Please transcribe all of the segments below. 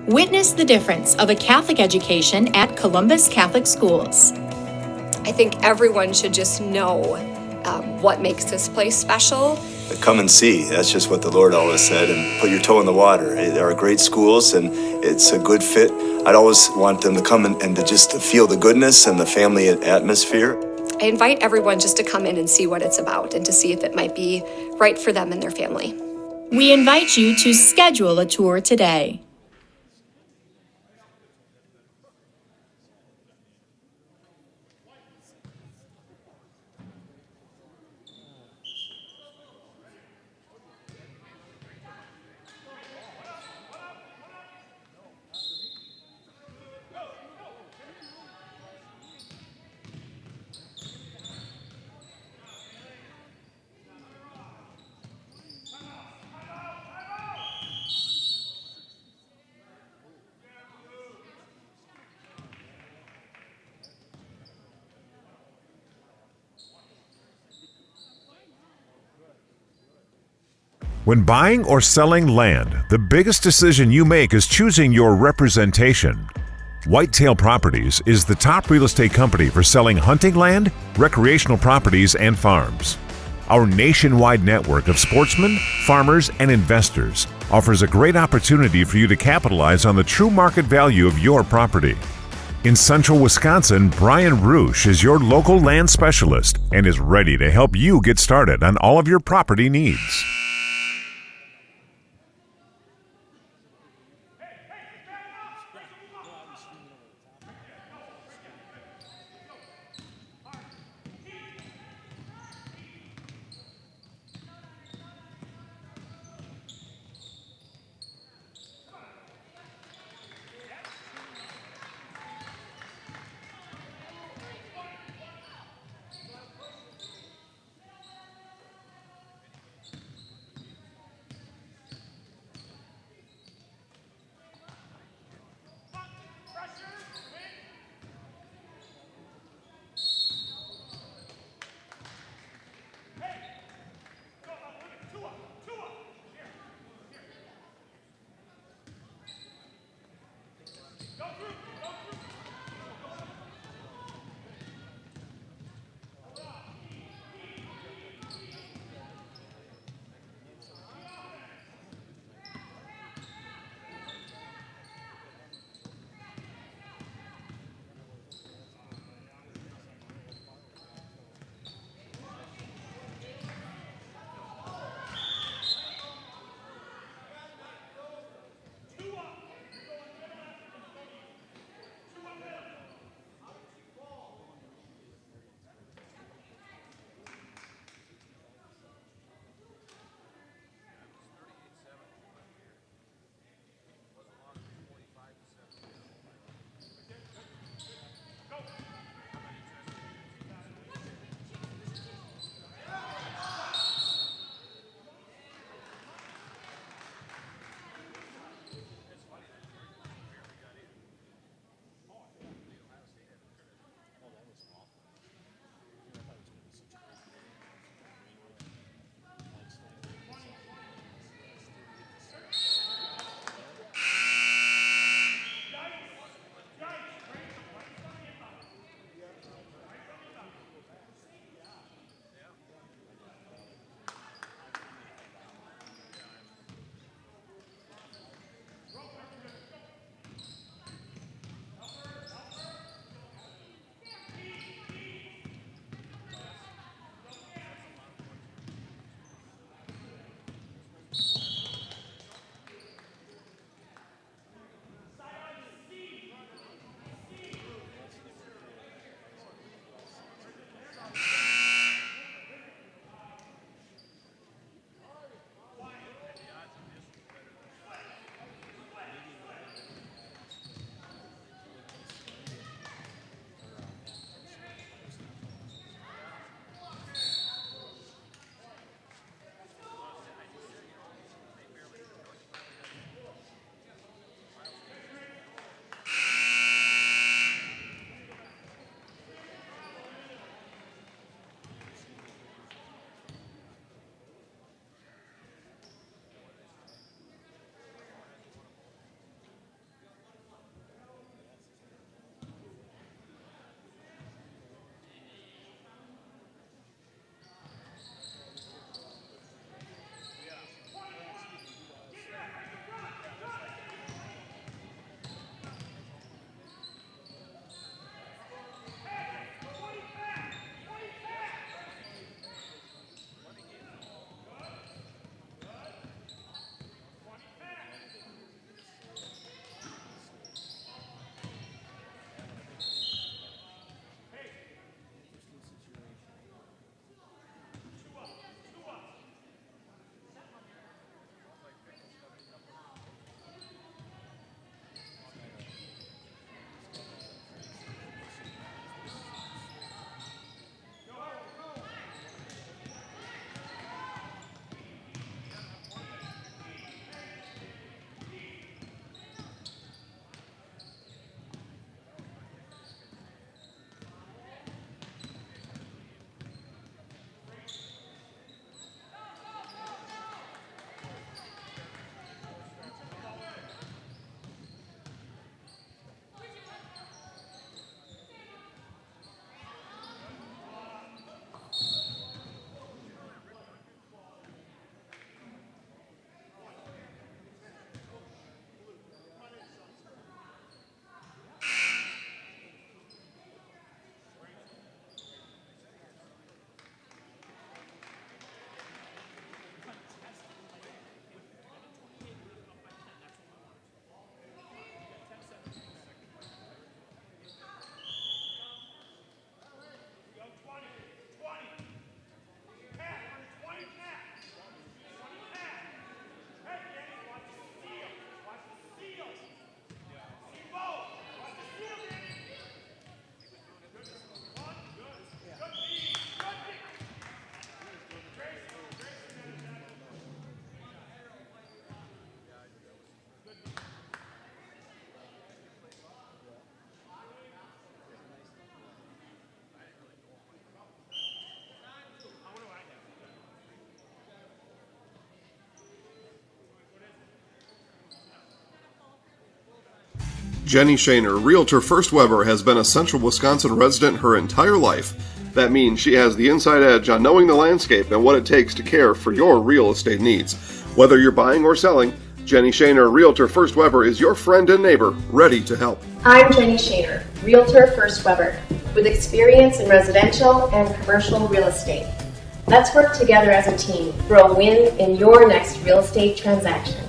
Witness the difference of a Catholic education at Columbus Catholic Schools. I think everyone should just know what makes this place special. Come and see. That's just what the Lord always said, and put your toe in the water. There are great schools, and it's a good fit. I'd always want them to come and to just feel the goodness and the family atmosphere. I invite everyone just to come in and see what it's about and to see if it might be right for them and their family. We invite you to schedule a tour today. When buying or selling land, the biggest decision you make is choosing your representation. Whitetail Properties is the top real estate company for selling hunting land, recreational properties, and farms. Our nationwide network of sportsmen, farmers, and investors offers a great opportunity for you to capitalize on the true market value of your property. In central Wisconsin, Brian Roosh is your local land specialist and is ready to help you get started on all of your property needs. Jenny Shaner, Realtor First Weber, has been a Central Wisconsin resident her entire life. That means she has the inside edge on knowing the landscape and what it takes to care for your real estate needs. Whether you're buying or selling, Jenny Shaner, Realtor First Weber, is your friend and neighbor, ready to help. I'm Jenny Shaner, Realtor First Weber, with experience in residential and commercial real estate. Let's work together as a team for a win in your next real estate transaction.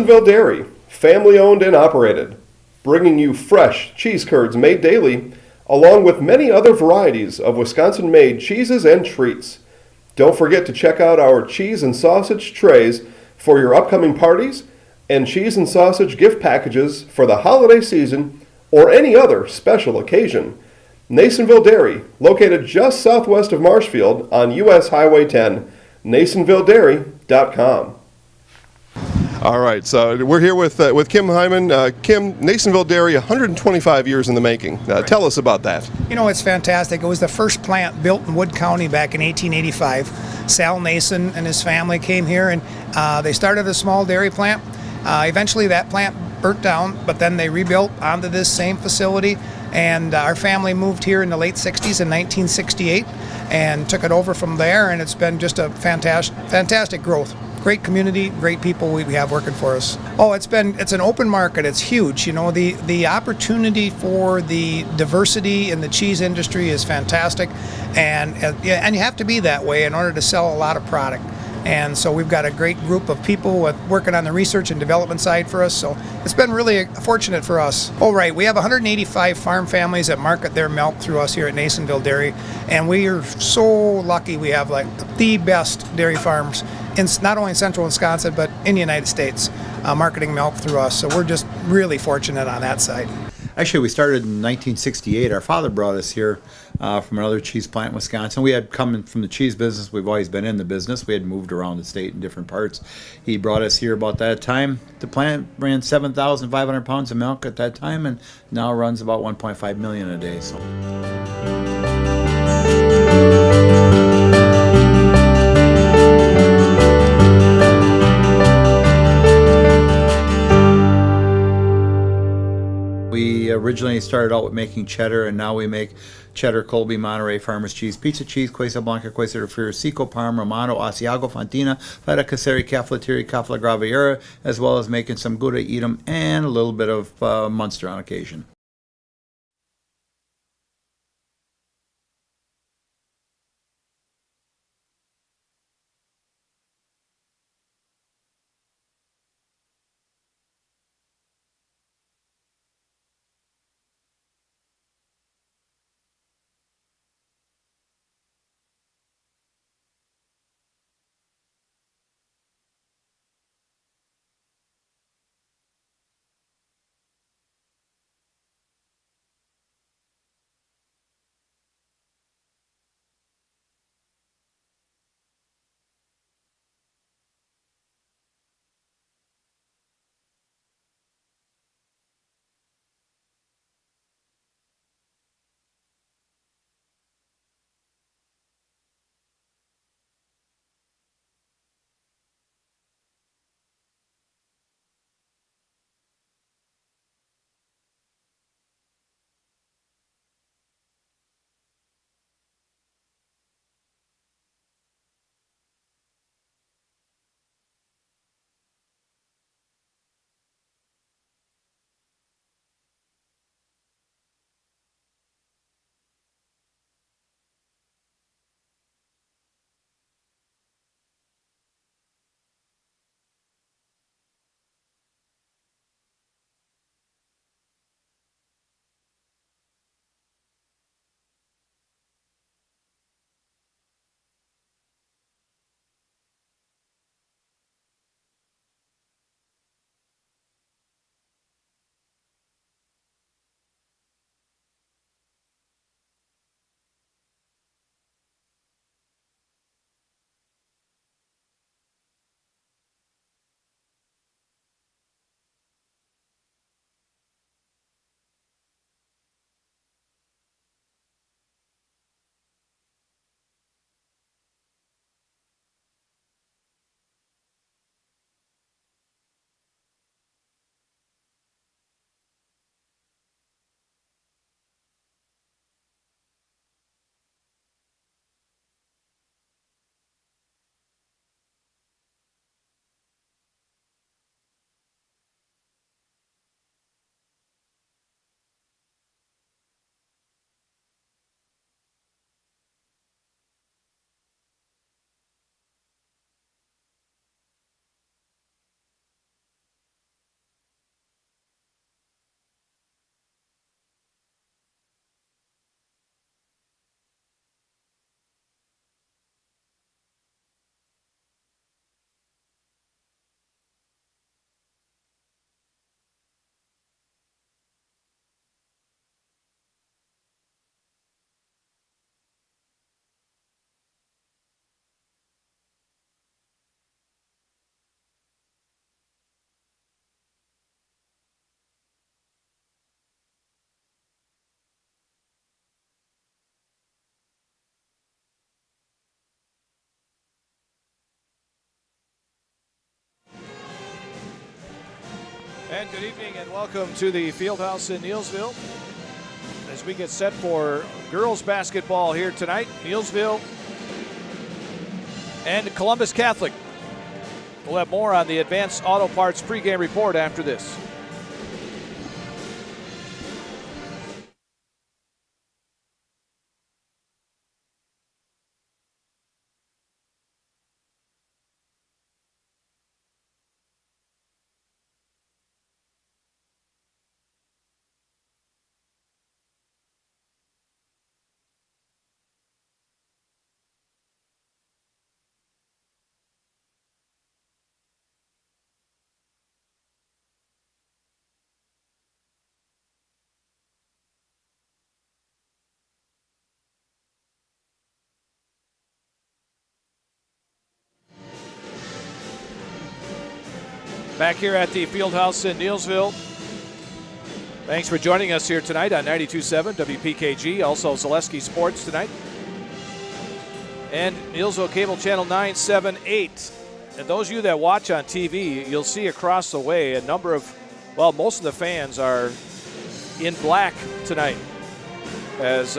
Neillsville Dairy, family owned and operated, bringing you fresh cheese curds made daily, along with many other varieties of Wisconsin-made cheeses and treats. Don't forget to check out our cheese and sausage trays for your upcoming parties and cheese and sausage gift packages for the holiday season or any other special occasion. Neillsville Dairy, located just southwest of Marshfield on US Highway 10, neillsvilledairy.com. All right, so we're here with Kim Hyman. Kim, Neillsville Dairy, 125 years in the making. Tell us about that. You know, it's fantastic. It was the first plant built in Wood County back in 1885. Sal Nason and his family came here, and they started a small dairy plant. Eventually that plant burnt down, but then they rebuilt onto this same facility, and our family moved here in the late 60s in 1968 and took it over from there, and it's been just a fantastic growth. Great community, great people we have working for us. Oh, it's an open market. It's huge. You know, the opportunity for the diversity in the cheese industry is fantastic, and you have to be that way in order to sell a lot of product. And so we've got a great group of people working on the research and development side for us. So it's been really fortunate for us. Oh, right. We have 185 farm families that market their milk through us here at Neillsville Dairy. And we are so lucky we have like the best dairy farms in not only in central Wisconsin, but in the United States, marketing milk through us. So we're just really fortunate on that side. Actually, we started in 1968. Our father brought us here from another cheese plant in Wisconsin. We had come from the cheese business. We've always been in the business. We had moved around the state in different parts. He brought us here about that time. The plant ran 7,500 pounds of milk at that time, and now runs about 1.5 million a day. So. We originally started out with making cheddar, and now we make cheddar, Colby, Monterey, Farmers Cheese, Pizza Cheese, Quesa Blanca, Quesa de Friar, Seco, Parma, Romano, Asiago, Fontina, Feta Caseri, Cafflettieri, Cafla Graviera, as well as making some Gouda Edam and a little bit of Munster on occasion. And good evening and welcome to the Fieldhouse in Neillsville as we get set for girls basketball here tonight. Neillsville and Columbus Catholic. We'll have more on the Advanced Auto Parts pregame report after this. Back here at the Fieldhouse in Neillsville. Thanks for joining us here tonight on 92.7 WPKG, also Zaleski Sports tonight. And Neillsville Cable Channel 978. And those of you that watch on TV, you'll see across the way a number of, well, most of the fans are in black tonight. As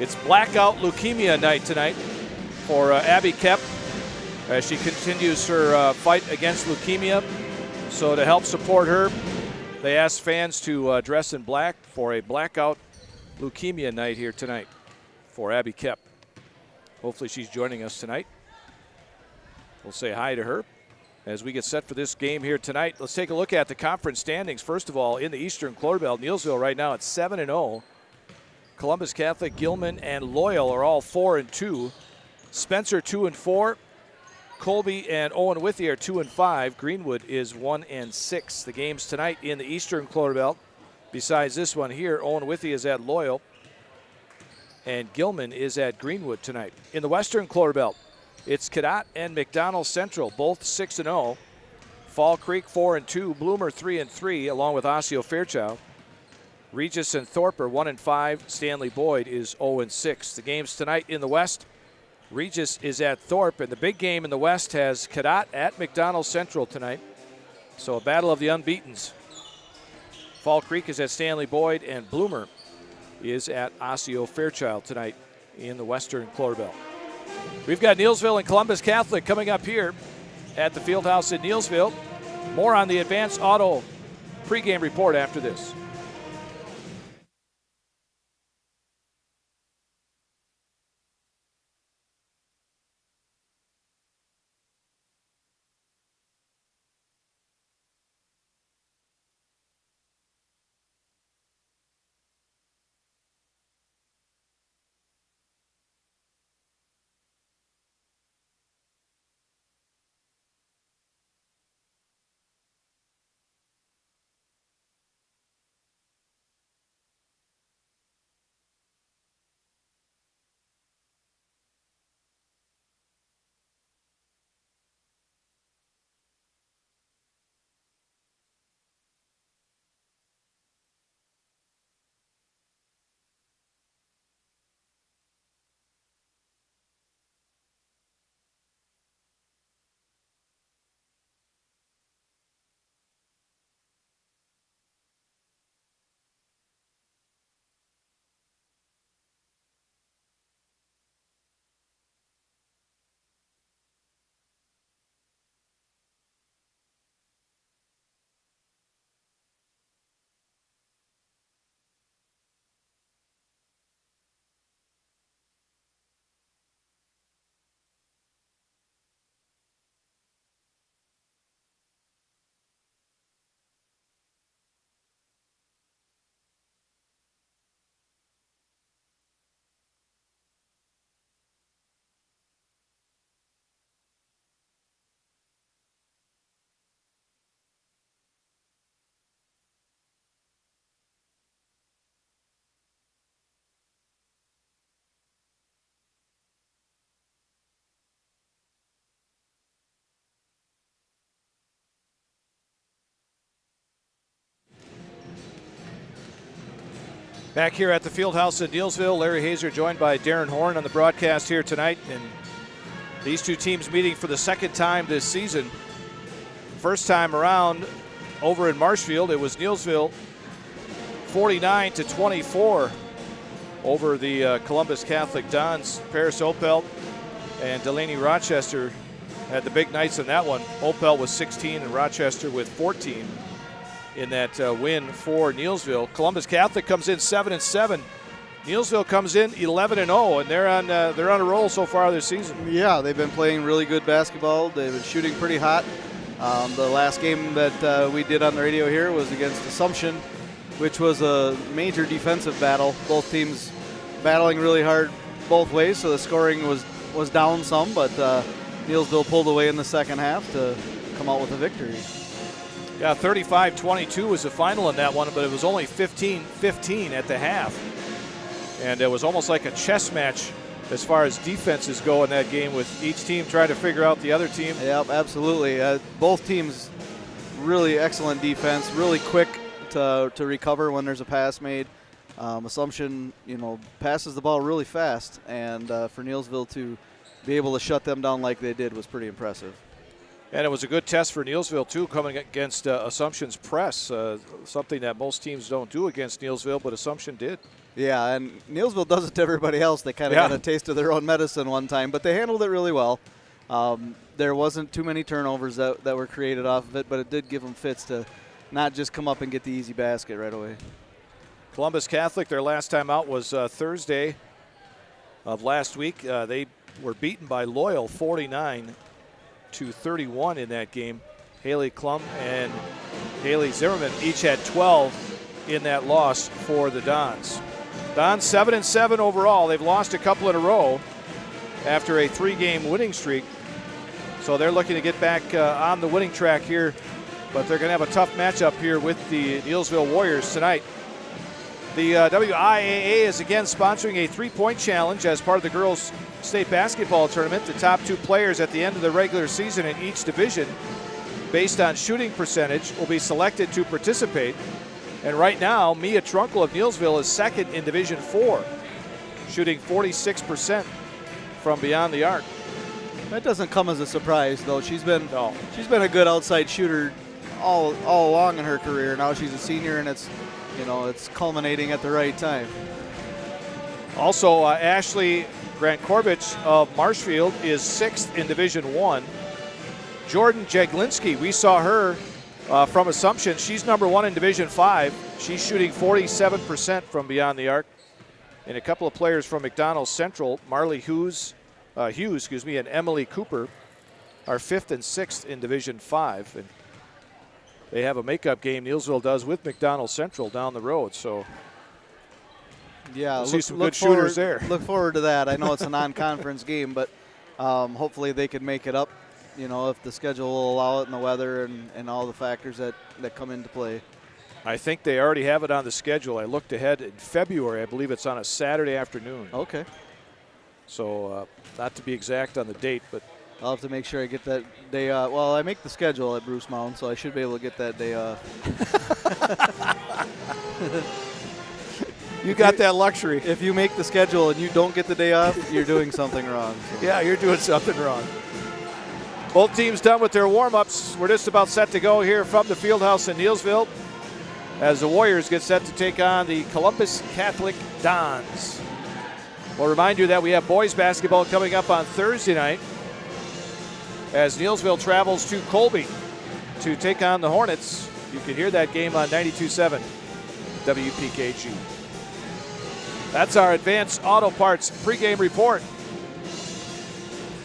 it's Blackout Leukemia Night tonight for Abby Kep, as she continues her fight against leukemia. So to help support her, they asked fans to dress in black for a Blackout Leukemia Night here tonight for Abby Kep. Hopefully she's joining us tonight. We'll say hi to her as we get set for this game here tonight. Let's take a look at the conference standings. First of all, in the Eastern Clore Belt, Neillsville right now at 7-0. Columbus Catholic, Gilman, and Loyal are all 4-2. Spencer 2-4. Colby and Owen Withee are 2-5. Greenwood is 1-6. The games tonight in the Eastern Clore Belt. Besides this one here, Owen Withee is at Loyal, and Gilman is at Greenwood tonight. In the Western Clore Belt, it's Cadott and McDonald Central, both 6-0. Fall Creek 4-2. Bloomer 3-3, along with Osseo Fairchild. Regis and Thorpe are 1-5. Stanley Boyd is 0-6. The games tonight in the West. Regis is at Thorpe, and the big game in the West has Cadott at McDonald Central tonight. So a battle of the unbeatens. Fall Creek is at Stanley Boyd, and Bloomer is at Osseo Fairchild tonight in the Western Clore Belt. We've got Neillsville and Columbus Catholic coming up here at the Fieldhouse in Neillsville. More on the Advanced Auto pregame report after this. Back here at the Fieldhouse in Neillsville, Larry Hazer joined by Darren Horn on the broadcast here tonight. And these two teams meeting for the second time this season. First time around, over in Marshfield, it was Neillsville 49-24 over the Columbus Catholic Dons. Paris Opelt and Delaney Rochester had the big nights in that one. Opelt with 16 and Rochester with 14 in that win for Neillsville. Columbus Catholic comes in 7-7. Neillsville comes in 11-0, and they're on a roll so far this season. Yeah, they've been playing really good basketball. They've been shooting pretty hot. The last game that we did on the radio here was against Assumption, which was a major defensive battle. Both teams battling really hard both ways, so the scoring was down some, but Neillsville pulled away in the second half to come out with a victory. Yeah, 35-22 was the final in that one, but it was only 15-15 at the half. And it was almost like a chess match as far as defenses go in that game, with each team trying to figure out the other team. Yep, absolutely. Both teams really excellent defense, really quick to recover when there's a pass made. Assumption, passes the ball really fast, and for Neillsville to be able to shut them down like they did was pretty impressive. And it was a good test for Neillsville, too, coming against Assumption's press, something that most teams don't do against Neillsville, but Assumption did. Yeah, and Neillsville does it to everybody else. They kind of got a taste of their own medicine one time, but they handled it really well. There wasn't too many turnovers that were created off of it, but it did give them fits to not just come up and get the easy basket right away. Columbus Catholic, their last time out was Thursday of last week. They were beaten by Loyal 49-31 in that game. Haley Klum and Haley Zimmerman each had 12 in that loss for the Dons. Dons 7-7 overall. They've lost a couple in a row after a 3-game winning streak. So they're looking to get back on the winning track here, but they're going to have a tough matchup here with the Neillsville Warriors tonight. The WIAA is again sponsoring a 3-point challenge as part of the girls' state basketball tournament. The top 2 players at the end of the regular season in each division, based on shooting percentage, will be selected to participate. And right now, Mia Trunkle of Neillsville is second in Division 4, shooting 46% from beyond the arc. That doesn't come as a surprise, though. She's been a good outside shooter all along in her career. Now she's a senior, and it's culminating at the right time. Also, Ashley Grant-Corbich of Marshfield is 6th in Division 1. Jordan Jaglinski, we saw her from Assumption. She's number 1 in Division 5. She's shooting 47% from beyond the arc. And a couple of players from McDonald Central, Marley Hughes, and Emily Cooper, are 5th and 6th in Division 5. And they have a makeup game, Neillsville does, with McDonald Central down the road. So yeah, we'll see some good shooters there. Look forward to that. I know it's a non-conference game, but hopefully they can make it up, if the schedule will allow it and the weather and all the factors that come into play. I think they already have it on the schedule. I looked ahead in February. I believe it's on a Saturday afternoon. Okay. So not to be exact on the date, but I'll have to make sure I get that day off. Well, I make the schedule at Bruce Mound, so I should be able to get that day off. You got that luxury. If you make the schedule and you don't get the day off, you're doing something wrong. So. Yeah, you're doing something wrong. Both teams done with their warm-ups. We're just about set to go here from the Fieldhouse in Neillsville as the Warriors get set to take on the Columbus Catholic Dons. We'll remind you that we have boys basketball coming up on Thursday night as Neillsville travels to Colby to take on the Hornets. You can hear that game on 92.7 WPKG. That's our Advanced Auto Parts pregame report.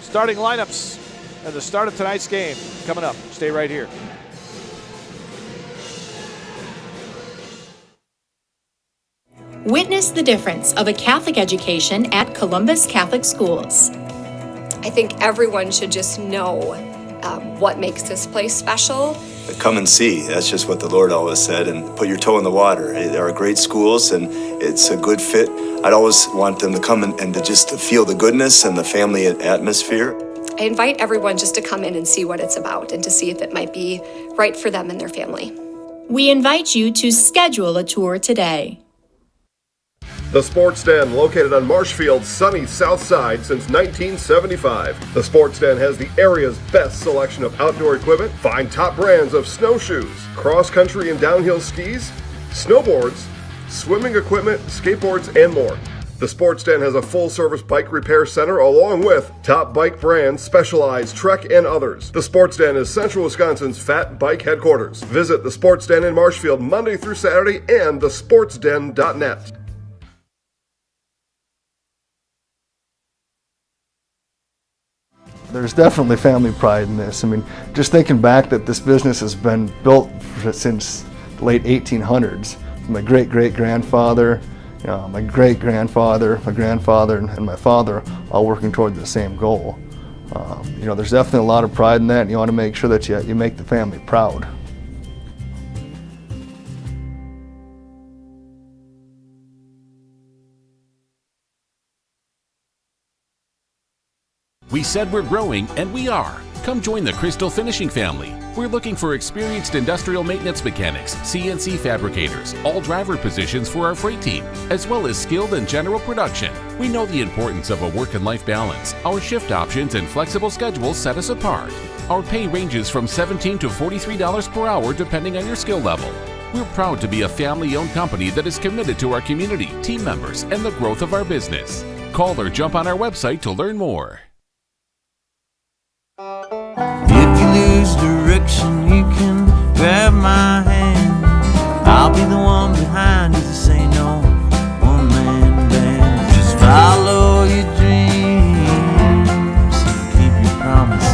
Starting lineups and the start of tonight's game coming up. Stay right here. Witness the difference of a Catholic education at Columbus Catholic Schools. I think everyone should just know what makes this place special. Come and see. That's just what the Lord always said, and put your toe in the water. They are great schools, and it's a good fit. I'd always want them to come and to just feel the goodness and the family atmosphere. I invite everyone just to come in and see what it's about and to see if it might be right for them and their family. We invite you to schedule a tour today. The Sports Den, located on Marshfield's sunny south side since 1975. The Sports Den has the area's best selection of outdoor equipment. Find top brands of snowshoes, cross-country and downhill skis, snowboards, swimming equipment, skateboards, and more. The Sports Den has a full-service bike repair center along with top bike brands, Specialized, Trek, and others. The Sports Den is Central Wisconsin's Fat Bike headquarters. Visit the Sports Den in Marshfield Monday through Saturday and thesportsden.net. There's definitely family pride in this. I mean, just thinking back that this business has been built since the late 1800s. My great-great-grandfather, my great-grandfather, my grandfather, and my father all working toward the same goal. There's definitely a lot of pride in that, and you want to make sure that you make the family proud. We said we're growing, and we are. Come join the Crystal Finishing family. We're looking for experienced industrial maintenance mechanics, CNC fabricators, all driver positions for our freight team, as well as skilled and general production. We know the importance of a work and life balance. Our shift options and flexible schedules set us apart. Our pay ranges from $17 to $43 per hour depending on your skill level. We're proud to be a family-owned company that is committed to our community, team members, and the growth of our business. Call or jump on our website to learn more. If you lose direction, you can grab my hand. I'll be the one behind you to say no one-man band. Just follow your dreams and keep your promises.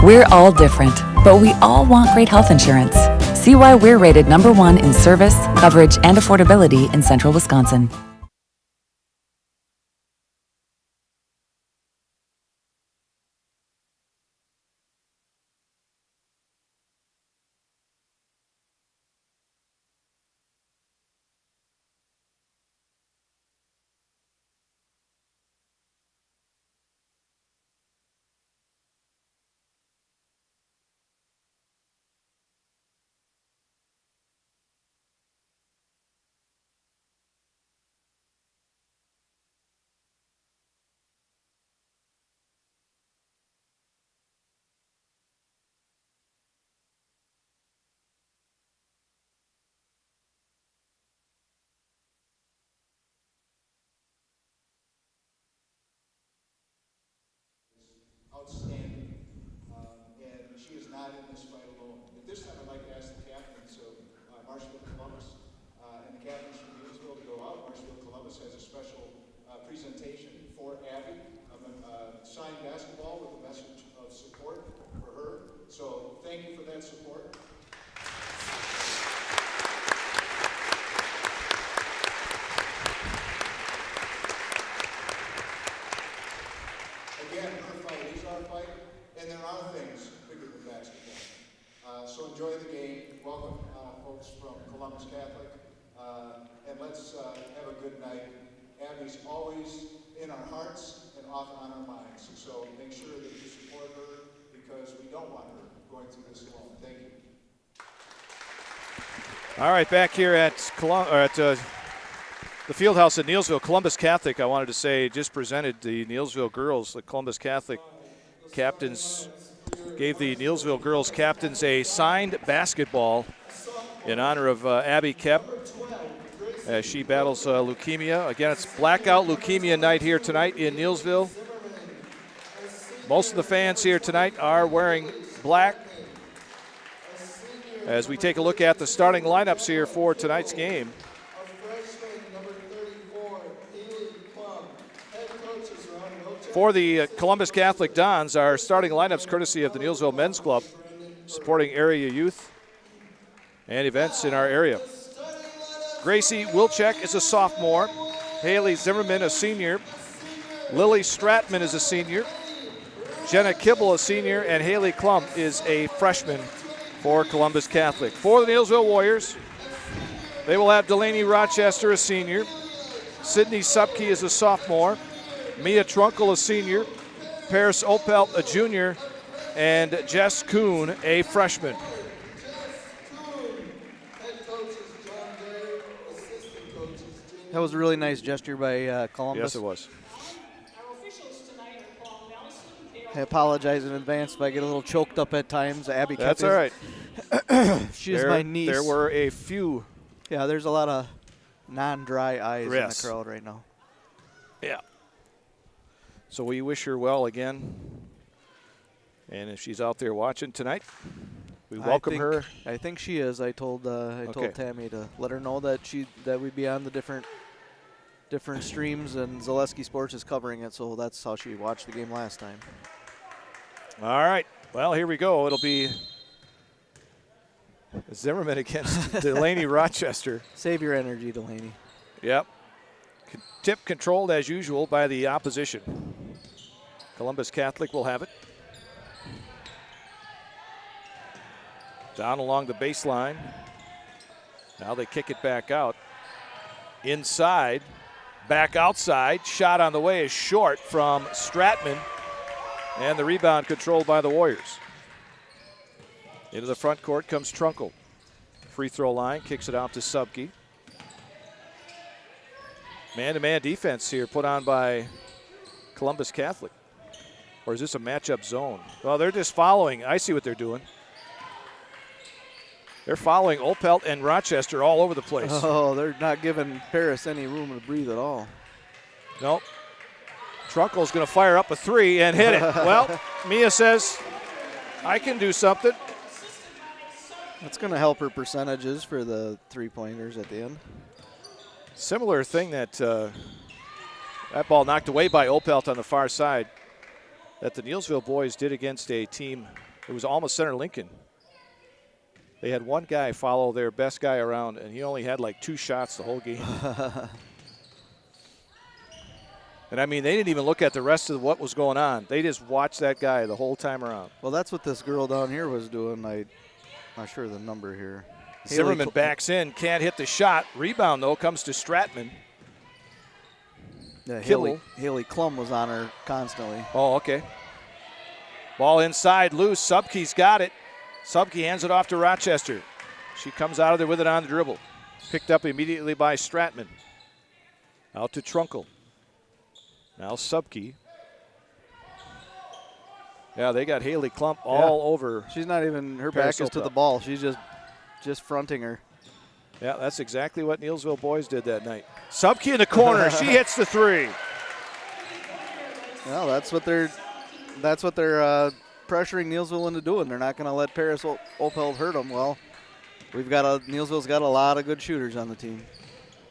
We're all different, but we all want great health insurance. See why we're rated #1 in service, coverage, and affordability in Central Wisconsin. Outstanding, and she is not in this fight alone. At this time, I'd like to ask the captains of Marshfield Columbus and the captains from Neillsville to go out. Marshfield Columbus has a special presentation for Abby, signed basketball with a message of support for her. So thank you for that support. Again, her fight is our fight, and there are things bigger than basketball. So enjoy the game. Welcome, folks from Columbus Catholic, and let's have a good night. Abby's always in our hearts and often on our minds, so make sure that you support her because we don't want her going through this alone. Thank you. All right, back here at the Fieldhouse at Neillsville, Columbus Catholic, I wanted to say, just presented the Neillsville girls. The Columbus Catholic captains gave the Neillsville girls captains a signed basketball in honor of Abby Kep as she battles leukemia. Again, it's blackout leukemia night here tonight in Neillsville. Most of the fans here tonight are wearing black. As we take a look at the starting lineups here for tonight's game. For the Columbus Catholic Dons, our starting lineups courtesy of the Neillsville Men's Club, supporting area youth and events in our area. Gracie Wilczek is a sophomore. Haley Zimmerman, a senior. Lily Stratman is a senior. Jenna Kibble, a senior. And Haley Klum is a freshman for Columbus Catholic. For the Neillsville Warriors, they will have Delaney Rochester, a senior. Sydney Supke is a sophomore. Mia Trunkel, a senior. Paris Opelt, a junior. And Jess Kuhn, a freshman. That was a really nice gesture by Columbus. Yes, it was. I apologize in advance if I get a little choked up at times. Abby, that's all right. She's my niece. There were a few. Yeah, there's a lot of non-dry eyes in the crowd right now. Yeah. So we wish her well again. And if she's out there watching tonight, we welcome her. I think she is. I told Tammy to let her know that we'd be on the different streams, and Zaleski Sports is covering it, so that's how she watched the game last time. All right. Well, here we go. It'll be Zimmerman against Delaney Rochester. Save your energy, Delaney. Yep. Tip controlled as usual by the opposition. Columbus Catholic will have it. Down along the baseline. Now they kick it back out. Inside. Back outside. Shot on the way is short from Stratman. And the rebound controlled by the Warriors. Into the front court comes Trunkle. Free throw line. Kicks it out to Subke. Man-to-man defense here put on by Columbus Catholic. Or is this a matchup zone? Well, they're just following. I see what they're doing. They're following Opelt and Rochester all over the place. Oh, they're not giving Paris any room to breathe at all. Nope. Trunkle's going to fire up a three and hit it. Well, Mia says, I can do something. That's going to help her percentages for the three-pointers at the end. Similar thing that that ball knocked away by Opelt on the far side that the Neillsville boys did against a team. It was Alma Center Lincoln. They had one guy follow their best guy around, and he only had like 2 shots the whole game. And, I mean, they didn't even look at the rest of what was going on. They just watched that guy the whole time around. Well, that's what this girl down here was doing. I'm not sure the number here. Zimmerman backs in, can't hit the shot. Rebound, though, comes to Stratman. Yeah, Haley Klum was on her constantly. Oh, okay. Ball inside, loose. Subke's got it. Subke hands it off to Rochester. She comes out of there with it on the dribble. Picked up immediately by Stratman. Out to Trunkle. Now Subke. Yeah, they got Haley Klump all over. She's not even, her back is to the ball. She's just fronting her. Yeah, that's exactly what Neillsville boys did that night. Subke in the corner. She hits the three. Well, that's what they're pressuring Neillsville into doing. They're not going to let Paris Opelt hurt them. Well, Neillsville's got a lot of good shooters on the team.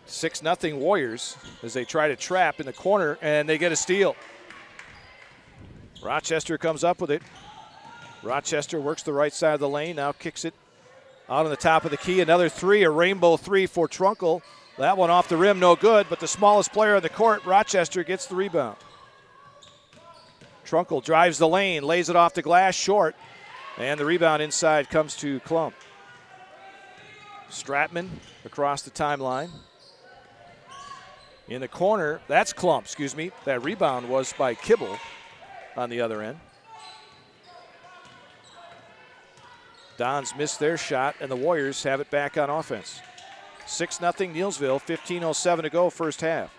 6-0 Warriors as they try to trap in the corner, and they get a steal. Rochester comes up with it. Rochester works the right side of the lane, now kicks it out on the top of the key. Another three, a rainbow three for Trunkle. That one off the rim, no good, but the smallest player on the court, Rochester, gets the rebound. Trunkle drives the lane, lays it off the glass, short, and the rebound inside comes to Klump. Stratman across the timeline. In the corner, that's Klump, excuse me. That rebound was by Kibble on the other end. Dons missed their shot, and the Warriors have it back on offense. 6-0 Neillsville, 15:07 to go, first half.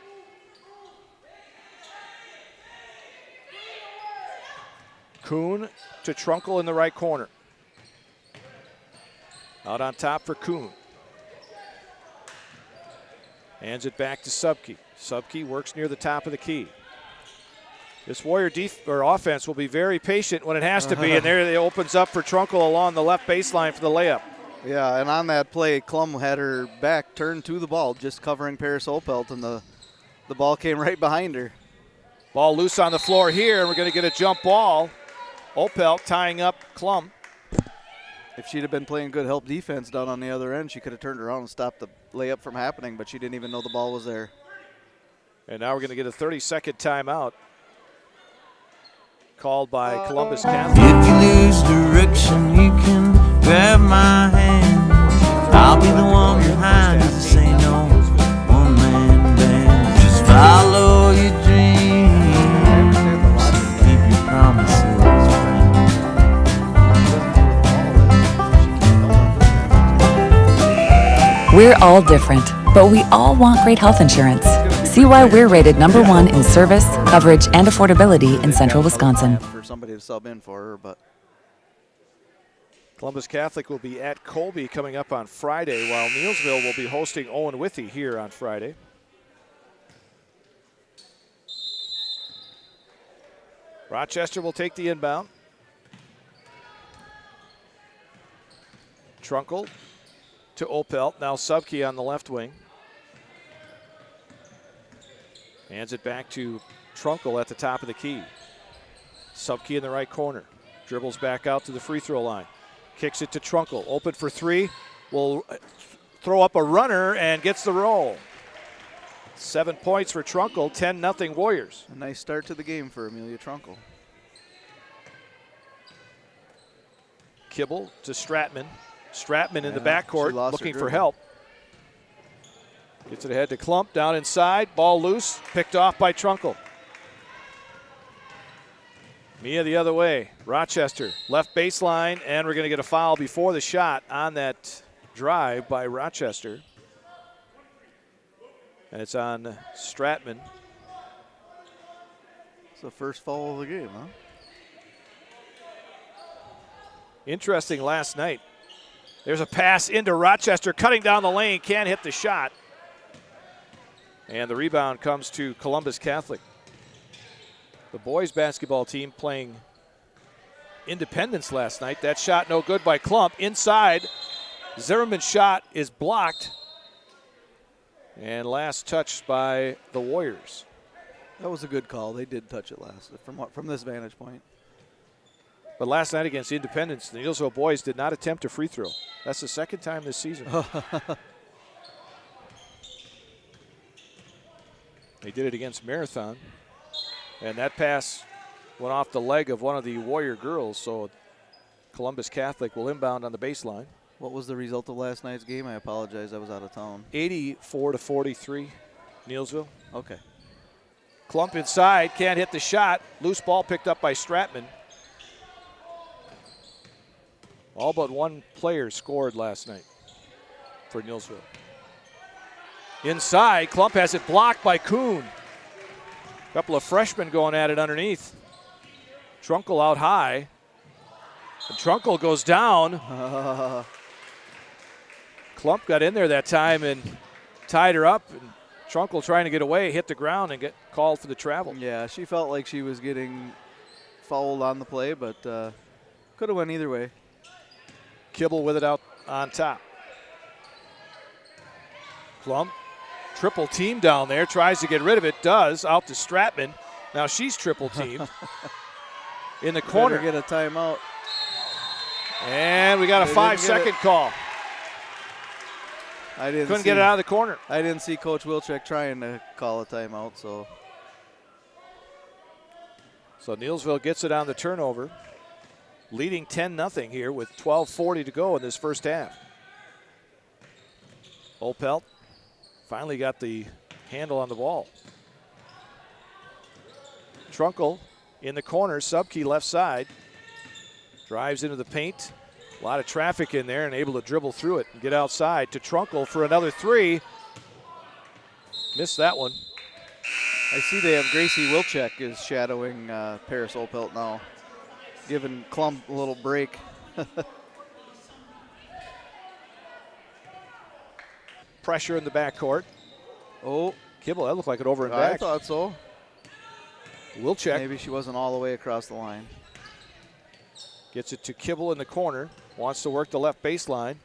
Kuhn to Trunkle in the right corner. Out on top for Kuhn. Hands it back to Subke. Subke works near the top of the key. This Warrior offense will be very patient when it has to be, and there it opens up for Trunkle along the left baseline for the layup. Yeah, and on that play, Klum had her back turned to the ball, just covering Paris Opelt, and the ball came right behind her. Ball loose on the floor here, and we're going to get a jump ball. Opelt tying up Klum. If she'd have been playing good help defense down on the other end, she could have turned around and stopped the layup from happening, but she didn't even know the ball was there. And now we're going to get a 30-second timeout called by Columbus Catholic. If you lose direction, you can grab my hand. I'll be the one behind you to say no. One-man band. Just follow your dreams. Keep your promises. We're all different, but we all want great health insurance. See why we're rated #1 in service, coverage, and affordability in central Wisconsin. For somebody to sub in for her, but Columbus Catholic will be at Colby coming up on Friday, while Neillsville will be hosting Owen Withee here on Friday. Rochester will take the inbound. Trunkle to Opelt. Now Subke on the left wing. Hands it back to Trunkle at the top of the key. Subke in the right corner. Dribbles back out to the free throw line. Kicks it to Trunkle. Open for three. Will throw up a runner and gets the roll. 7 points for Trunkle, 10-0 Warriors. a nice start to the game for Amelia Trunkle. Kibble to Stratman. Stratman in the backcourt looking for help. Gets it ahead to Klump, down inside, ball loose, picked off by Trunkle. Mia the other way, Rochester, left baseline, and we're going to get a foul before the shot on that drive by Rochester. And it's on Stratman. It's the first foul of the game, huh? Interesting last night. There's a pass into Rochester, cutting down the lane, can't hit the shot. And the rebound comes to Columbus Catholic. The boys basketball team playing Independence last night. That shot no good by Klump. Inside, Zimmerman's shot is blocked. And last touched by the Warriors. That was a good call. They did touch it last from this vantage point. But last night against Independence, the Neillsville boys did not attempt a free throw. That's the second time this season. They did it against Marathon. And that pass went off the leg of one of the Warrior girls, so Columbus Catholic will inbound on the baseline. What was the result of last night's game? I apologize, I was out of town. 84-43, Neillsville. Okay. Klump inside, can't hit the shot. Loose ball picked up by Stratman. All but one player scored last night for Neillsville. Inside, Klump has it blocked by Kuhn. A couple of freshmen going at it underneath. Trunkle out high. And Trunkle goes down. Klump got in there that time and tied her up. And Trunkle trying to get away, hit the ground and get called for the travel. Yeah, she felt like she was getting fouled on the play, but could have went either way. Kibble with it out on top. Klump, triple team down there, tries to get rid of it, does, out to Stratman. Now she's triple teamed in the corner. Better get a timeout. And we got a 5-second call. Couldn't get it out of the corner. I didn't see Coach Wilczek trying to call a timeout, so Neillsville gets it on the turnover, leading 10-0 here with 12:40 to go in this first half. Opelt finally got the handle on the ball. Trunkle in the corner, Subke left side. Drives into the paint. A lot of traffic in there and able to dribble through it and get outside to Trunkle for another three. Missed that one. I see they have Gracie Wilczek is shadowing Paris Opelt now, giving Klump a little break. Pressure in the backcourt. Oh. Kibble, that looked like it over and back. I thought so. Wilczek. Maybe she wasn't all the way across the line. Gets it to Kibble in the corner. Wants to work the left baseline.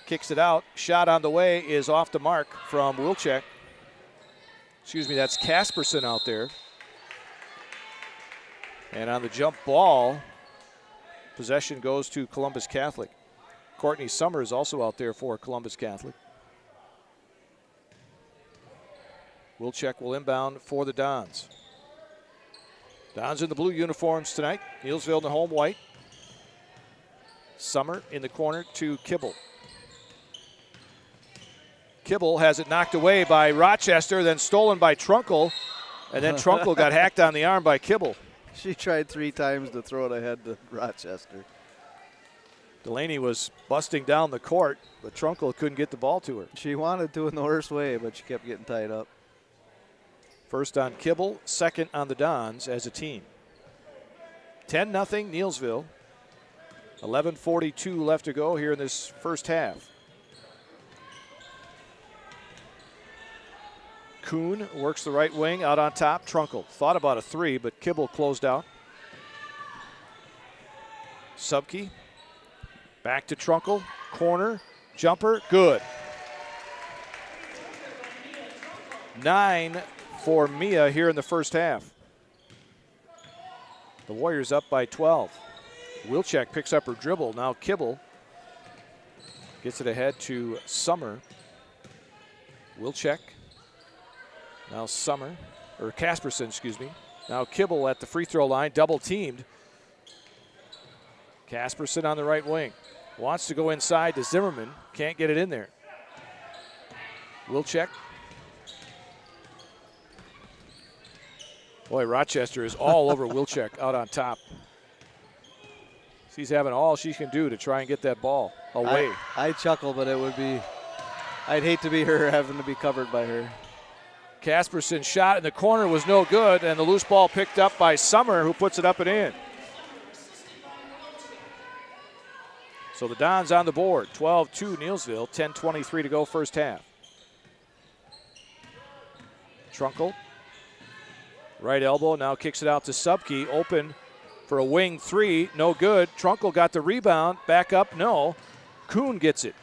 Kicks it out. Shot on the way is off the mark from Wilczek. Excuse me, that's Casperson out there. And on the jump ball, possession goes to Columbus Catholic. Courtney Summers also out there for Columbus Catholic. Wilczek will inbound for the Dons. Dons in the blue uniforms tonight. Neillsville in the home white. Summer in the corner to Kibble. Kibble has it knocked away by Rochester, then stolen by Trunkle. And then Trunkle got hacked on the arm by Kibble. She tried 3 times to throw it ahead to Rochester. Delaney was busting down the court, but Trunkle couldn't get the ball to her. She wanted to in the worst way, but she kept getting tied up. First on Kibble, second on the Dons as a team. 10-0 Neillsville. 11:42 left to go here in this first half. Kuhn works the right wing out on top. Trunkle thought about a three, but Kibble closed out. Subke back to Trunkle. Corner, jumper, good. 9 for Mia here in the first half. The Warriors up by 12. Wilczek picks up her dribble. Now Kibble gets it ahead to Summer. Wilczek. Now Summer, or Casperson, excuse me. Now Kibble at the free throw line, double teamed. Casperson on the right wing. Wants to go inside to Zimmerman. Can't get it in there. Wilczek. Boy, Rochester is all over Wilczek out on top. She's having all she can do to try and get that ball away. I chuckle, but it would be, I'd hate to be her having to be covered by her. Casperson shot in the corner was no good, and the loose ball picked up by Summer, who puts it up and in. So the Dons on the board, 12-2 Neillsville, 10:23 to go first half. Trunkle, right elbow, now kicks it out to Subke, open for a wing three, no good. Trunkle got the rebound, back up, no. Kuhn gets it.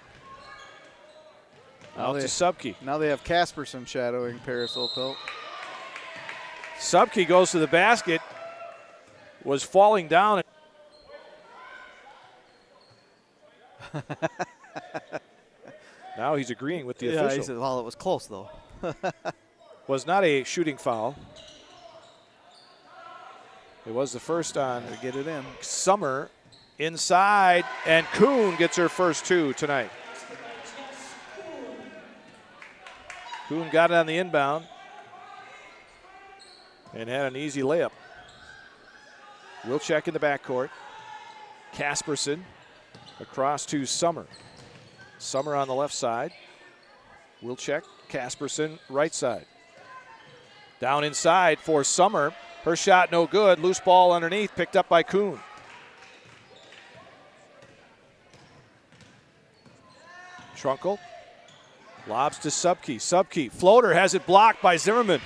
Out to Subke. Now they have Casperson shadowing Paris Opel. Subke goes to the basket, was falling down. Now he's agreeing with the official. He said, well, it was close, though. Was not a shooting foul. It was the first on to get it in. Summer inside, and Kuhn gets her first two tonight. Kuhn got it on the inbound and had an easy layup. Wilczek in the backcourt. Casperson across to Summer. Summer on the left side. Wilczek, Casperson, right side. Down inside for Summer. Her shot no good. Loose ball underneath, picked up by Kuhn. Trunkle lobs to Subke. Subke, floater, has it blocked by Zimmerman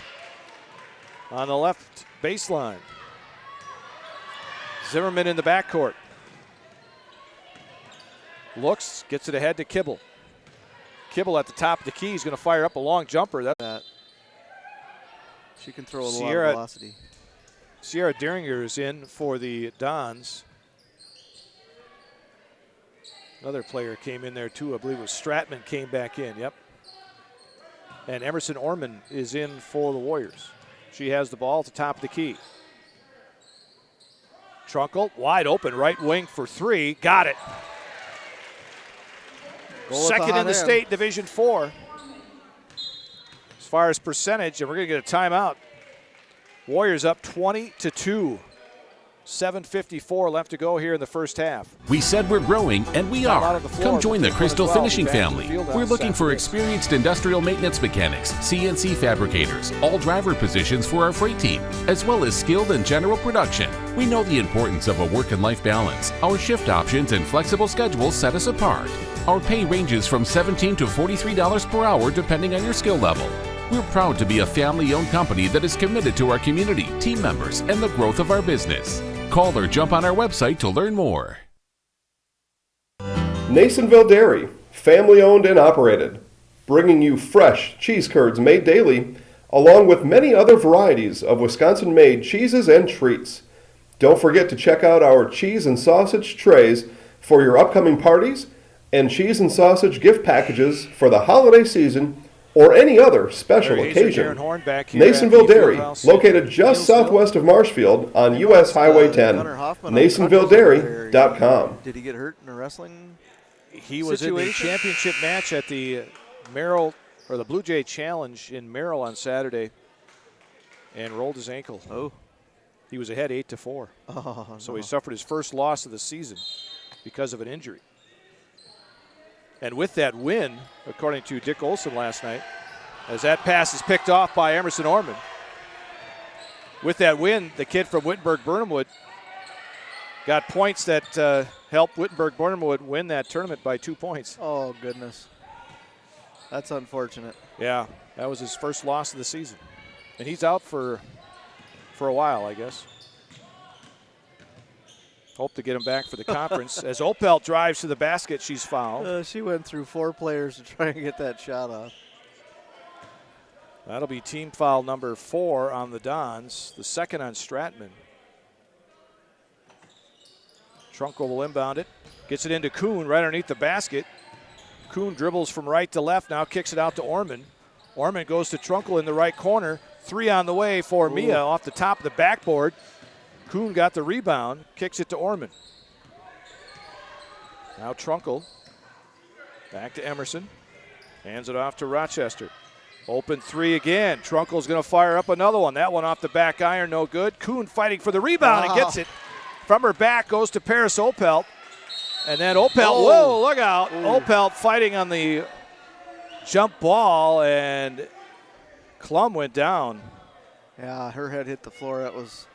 on the left baseline. Zimmerman in the backcourt. Looks, gets it ahead to Kibble. Kibble at the top of the key. He's going to fire up a long jumper. That she can throw a lot of velocity. Sierra Deringer is in for the Dons. Another player came in there too. I believe it was Stratman came back in. Yep. And Emerson Orman is in for the Warriors. She has the ball at the top of the key. Trunkle, wide open, right wing for three. Got it. Second in the state, Division IV. As far as percentage, and we're going to get a timeout. Warriors up 20-2. 7:54 left to go here in the first half. We said we're growing, and we are. Come join the Crystal Finishing family. We're looking for experienced industrial maintenance mechanics, CNC fabricators, all driver positions for our freight team, as well as skilled and general production. We know the importance of a work and life balance. Our shift options and flexible schedules set us apart. Our pay ranges from $17 to $43 per hour depending on your skill level. We're proud to be a family-owned company that is committed to our community, team members, and the growth of our business. Call or jump on our website to learn more. Neillsville Dairy, family-owned and operated, bringing you fresh cheese curds made daily, along with many other varieties of Wisconsin-made cheeses and treats. Don't forget to check out our cheese and sausage trays for your upcoming parties and cheese and sausage gift packages for the holiday season or any other special occasion. Neillsville Dairy, located just southwest of Marshfield on U.S. Highway 10. NeillsvilleDairy.com. Did he get hurt in a wrestling He was in the championship match at the Merrill, or the Blue Jay Challenge in Merrill on Saturday and rolled his ankle. Oh. He was ahead 8-4. Oh, so he suffered his first loss of the season. because of an injury. And with that win, according to Dick Olson last night, as that pass is picked off by Emerson Orman, with that win, the kid from Wittenberg-Burnhamwood got points that helped Wittenberg-Burnhamwood win that tournament by 2 points. Oh, goodness. That's unfortunate. Yeah, that was his first loss of the season. And he's out for a while, I guess. Hope to get him back for the conference. As Opelt drives to the basket, she's fouled. She went through 4 players to try and get that shot off. That'll be team foul number 4 on the Dons, the second on Stratman. Trunkel will inbound it, gets it into Kuhn right underneath the basket. Kuhn dribbles from right to left, now kicks it out to Orman. Orman goes to Trunkel in the right corner. 3 on the way for Mia off the top of the backboard. Kuhn got the rebound, kicks it to Orman. Now Trunkel, back to Emerson, hands it off to Rochester. Open 3 again. Trunkel's going to fire up another one. That one off the back iron, no good. Kuhn fighting for the rebound and gets it. From her back goes to Paris Opelt. And then Opelt, whoa, look out. Opelt fighting on the jump ball, and Klum went down. Yeah, her head hit the floor. That was,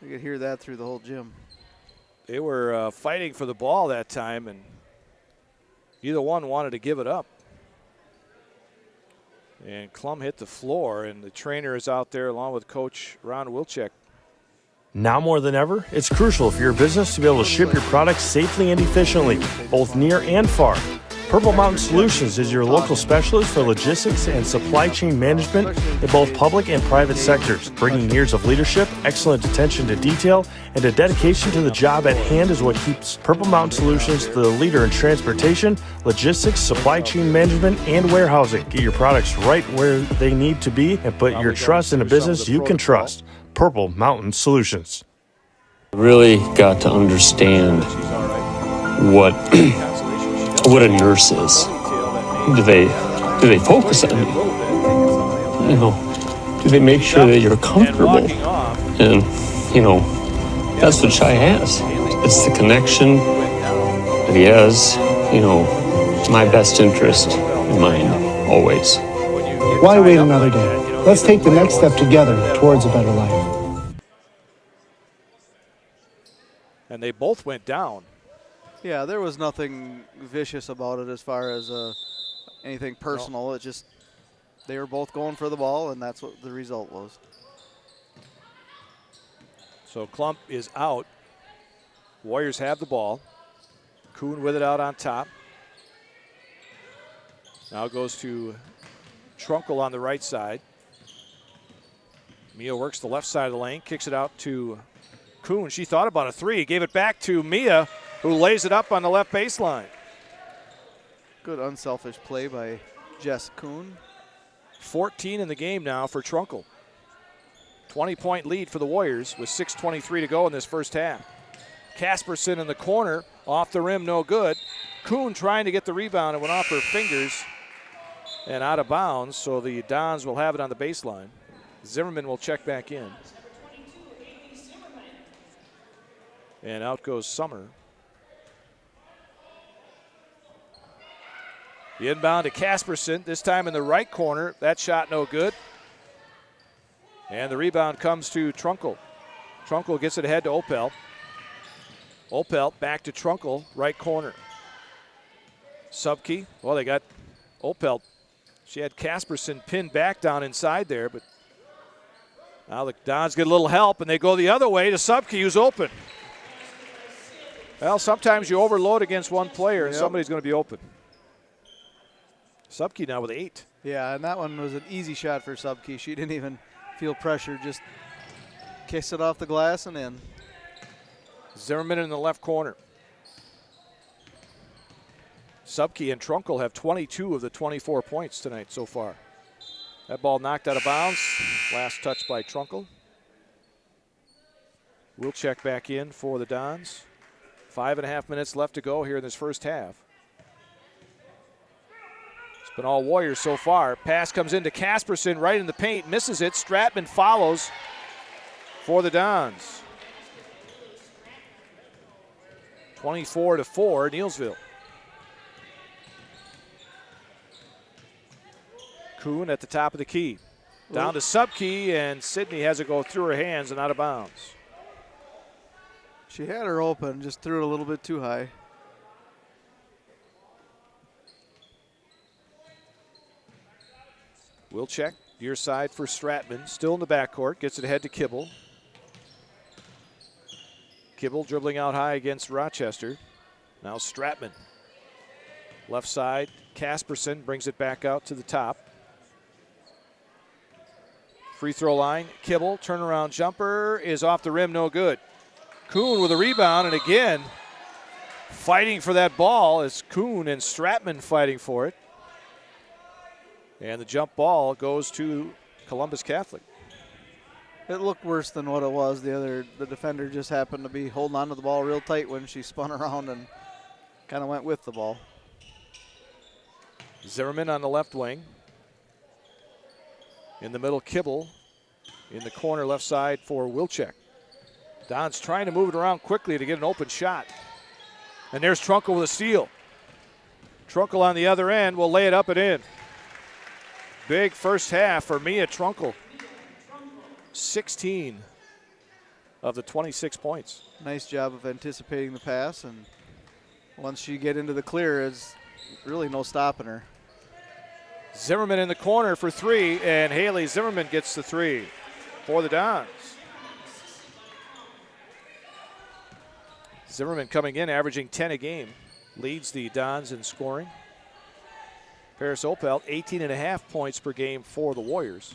you could hear that through the whole gym. They were fighting for the ball that time, and either one wanted to give it up. And Klum hit the floor, and the trainer is out there along with Coach Ron Wilczek. Now more than ever, it's crucial for your business to be able to ship your products safely and efficiently, both near and far. Purple Mountain Solutions is your local specialist for logistics and supply chain management in both public and private sectors. Bringing years of leadership, excellent attention to detail, and a dedication to the job at hand is what keeps Purple Mountain Solutions the leader in transportation, logistics, supply chain management, and warehousing. Get your products right where they need to be and put your trust in a business you can trust. Purple Mountain Solutions. Really got to understand what a nurse is. Do they focus on you? You know, do they make sure that you're comfortable? And you know, that's what Shai has. It's the connection that he has. You know, my best interest in mind always. Why wait another day? Let's take the next step together towards a better life. And they both went down. Yeah, there was nothing vicious about it as far as anything personal. It just, they were both going for the ball, and that's what the result was. So Klump is out. Warriors have the ball. Kuhn with it out on top. Now goes to Trunkel on the right side. Mia works the left side of the lane, kicks it out to Kuhn. She thought about a 3, gave it back to Mia, who lays it up on the left baseline. Good unselfish play by Jess Kuhn. 14 in the game now for Trunkel. 20-point lead for the Warriors with 6:23 to go in this first half. Casperson in the corner, off the rim, no good. Kuhn trying to get the rebound, it went off her fingers and out of bounds, so the Dons will have it on the baseline. Zimmerman will check back in. And out goes Summer. The inbound to Casperson, this time in the right corner. That shot no good. And the rebound comes to Trunkel. Trunkel gets it ahead to Opelt. Opelt back to Trunkel, right corner. Subke, well, they got Opelt. She had Casperson pinned back down inside there, but now the Dons get a little help, and they go the other way to Subke, who's open. Well, sometimes you overload against one player, and somebody's going to be open. Subke now with 8. Yeah, and that one was an easy shot for Subke. She didn't even feel pressure, just kiss it off the glass and in. Zimmerman in the left corner. Subke and Trunkel have 22 of the 24 points tonight so far. That ball knocked out of bounds. Last touch by Trunkel. We'll check back in for the Dons. 5.5 minutes left to go here in this first half. It's been all Warriors so far. Pass comes into Casperson right in the paint, misses it. Stratman follows for the Dons. 24-4, Neillsville. Kuhn at the top of the key. Down to sub-key, and Sydney has it go through her hands and out of bounds. She had her open, just threw it a little bit too high. We'll check near side for Stratman. Still in the backcourt. Gets it ahead to Kibble. Kibble dribbling out high against Rochester. Now Stratman. Left side, Casperson brings it back out to the top. Free throw line, Kibble, turnaround jumper is off the rim, no good. Kuhn with a rebound, and again, fighting for that ball is Kuhn and Stratman fighting for it. And the jump ball goes to Columbus Catholic. It looked worse than what it was. The defender just happened to be holding on to the ball real tight when she spun around and kind of went with the ball. Zimmerman on the left wing. In the middle, Kibble. In the corner left side for Wilczek. Don's trying to move it around quickly to get an open shot. And there's Trunkel with a steal. Trunkel on the other end will lay it up and in. Big first half for Mia Trunkel. 16 of the 26 points. Nice job of anticipating the pass, and once you get into the clear, there's really no stopping her. Zimmerman in the corner for three, and Haley Zimmerman gets the three for the Dons. Zimmerman coming in, averaging 10 a game, leads the Dons in scoring. Paris Opelt, 18.5 points per game for the Warriors.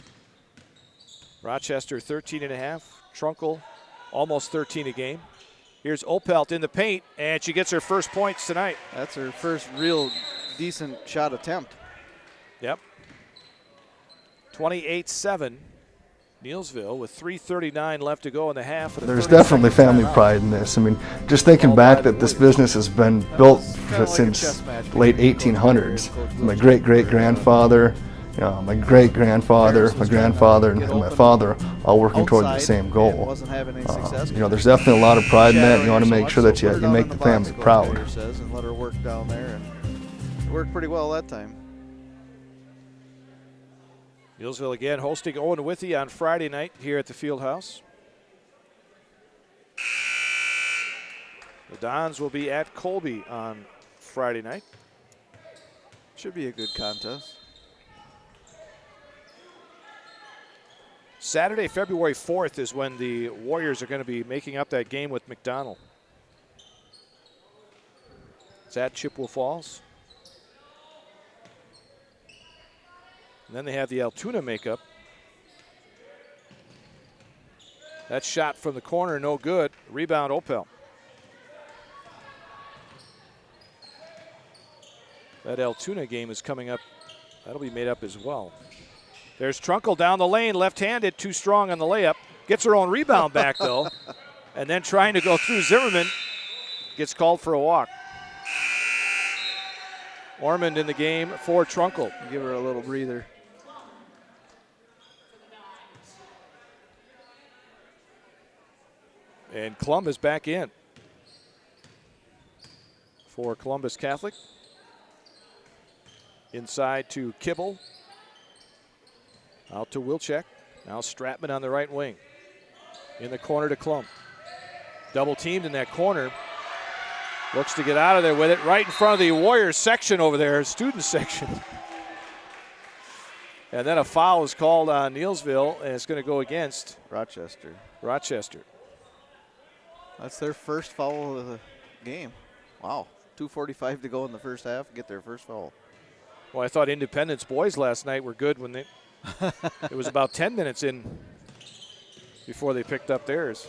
Rochester, 13.5. Trunkel, almost 13 a game. Here's Opelt in the paint, and she gets her first points tonight. That's her first real decent shot attempt. Yep. 28-7. Neillsville with 3:39 left to go in the half. There's definitely family pride in this. I mean, just thinking back that this business has been built since late 1800s. My great-great-grandfather, my great-grandfather, my grandfather, and my father all working toward the same goal. There's definitely a lot of pride in that. You want to make sure that you make the family proud. And let her work down there, and it worked pretty well that time. Neillsville again hosting Owen Withee on Friday night here at the Fieldhouse. The Dons will be at Colby on Friday night. Should be a good contest. Saturday, February 4th is when the Warriors are going to be making up that game with McDonald. It's at Chippewa Falls. And then they have the Altoona makeup. That shot from the corner, no good. Rebound, Opel. That Altoona game is coming up. That'll be made up as well. There's Trunkel down the lane, left-handed, too strong on the layup. Gets her own rebound back, though. And then trying to go through Zimmerman. Gets called for a walk. Ormond in the game for Trunkel. Give her a little breather. And Klum is back in for Columbus Catholic. Inside to Kibble. Out to Wilczek. Now Stratman on the right wing. In the corner to Klum. Double teamed in that corner. Looks to get out of there with it. Right in front of the Warriors section over there, student section. And then a foul is called on Neillsville, and it's going to go against Rochester. That's their first foul of the game. Wow. 2:45 to go in the first half. Get their first foul. Well, I thought Independence boys last night were good when they it was about 10 minutes in before they picked up theirs.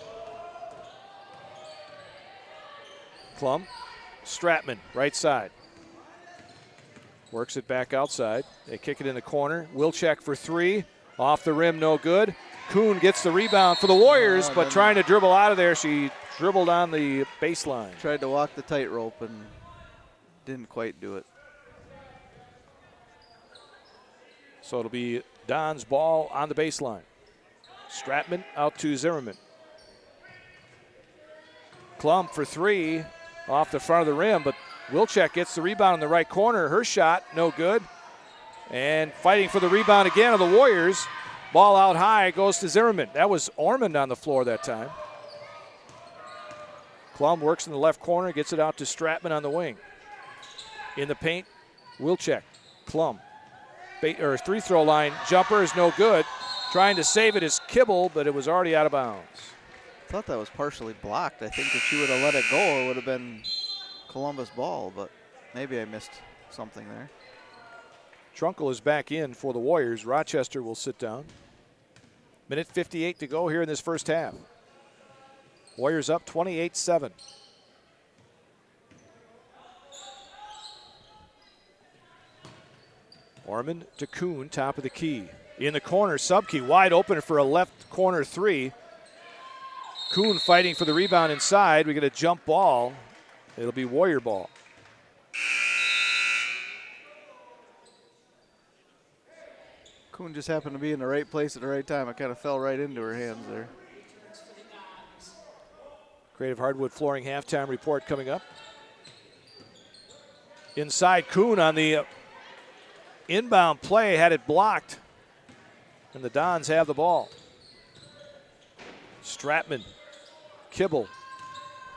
Klum, Stratman, right side. Works it back outside. They kick it in the corner. Wilczek for three. Off the rim, no good. Kuhn gets the rebound for the Warriors, but trying to dribble out of there. She dribbled on the baseline. Tried to walk the tightrope and didn't quite do it. So it'll be Don's ball on the baseline. Stratman out to Zimmerman. Klum for three. off the front of the rim, but Wilczek gets the rebound in the right corner. Her shot, no good. And fighting for the rebound again of the Warriors. Ball out high, goes to Zimmerman. That was Ormond on the floor that time. Klum works in the left corner, gets it out to Stratman on the wing. In the paint, Wilczek, Klum. Three-throw line jumper is no good. Trying to save it is Kibble, but it was already out of bounds. I thought that was partially blocked. I think if she would have let it go, it would have been Columbus ball, but maybe I missed something there. Trunkel is back in for the Warriors. Rochester will sit down. Minute 58 to go here in this first half. Warriors up 28-7. Ormond to Kuhn, top of the key. In the corner, Subke wide open for a left corner three. Kuhn fighting for the rebound inside. We get a jump ball. It'll be Warrior ball. Kuhn just happened to be in the right place at the right time. It kind of fell right into her hands there. Creative Hardwood Flooring halftime report coming up. Inside, Kuhn on the inbound play had it blocked, and the Dons have the ball. Stratman, Kibble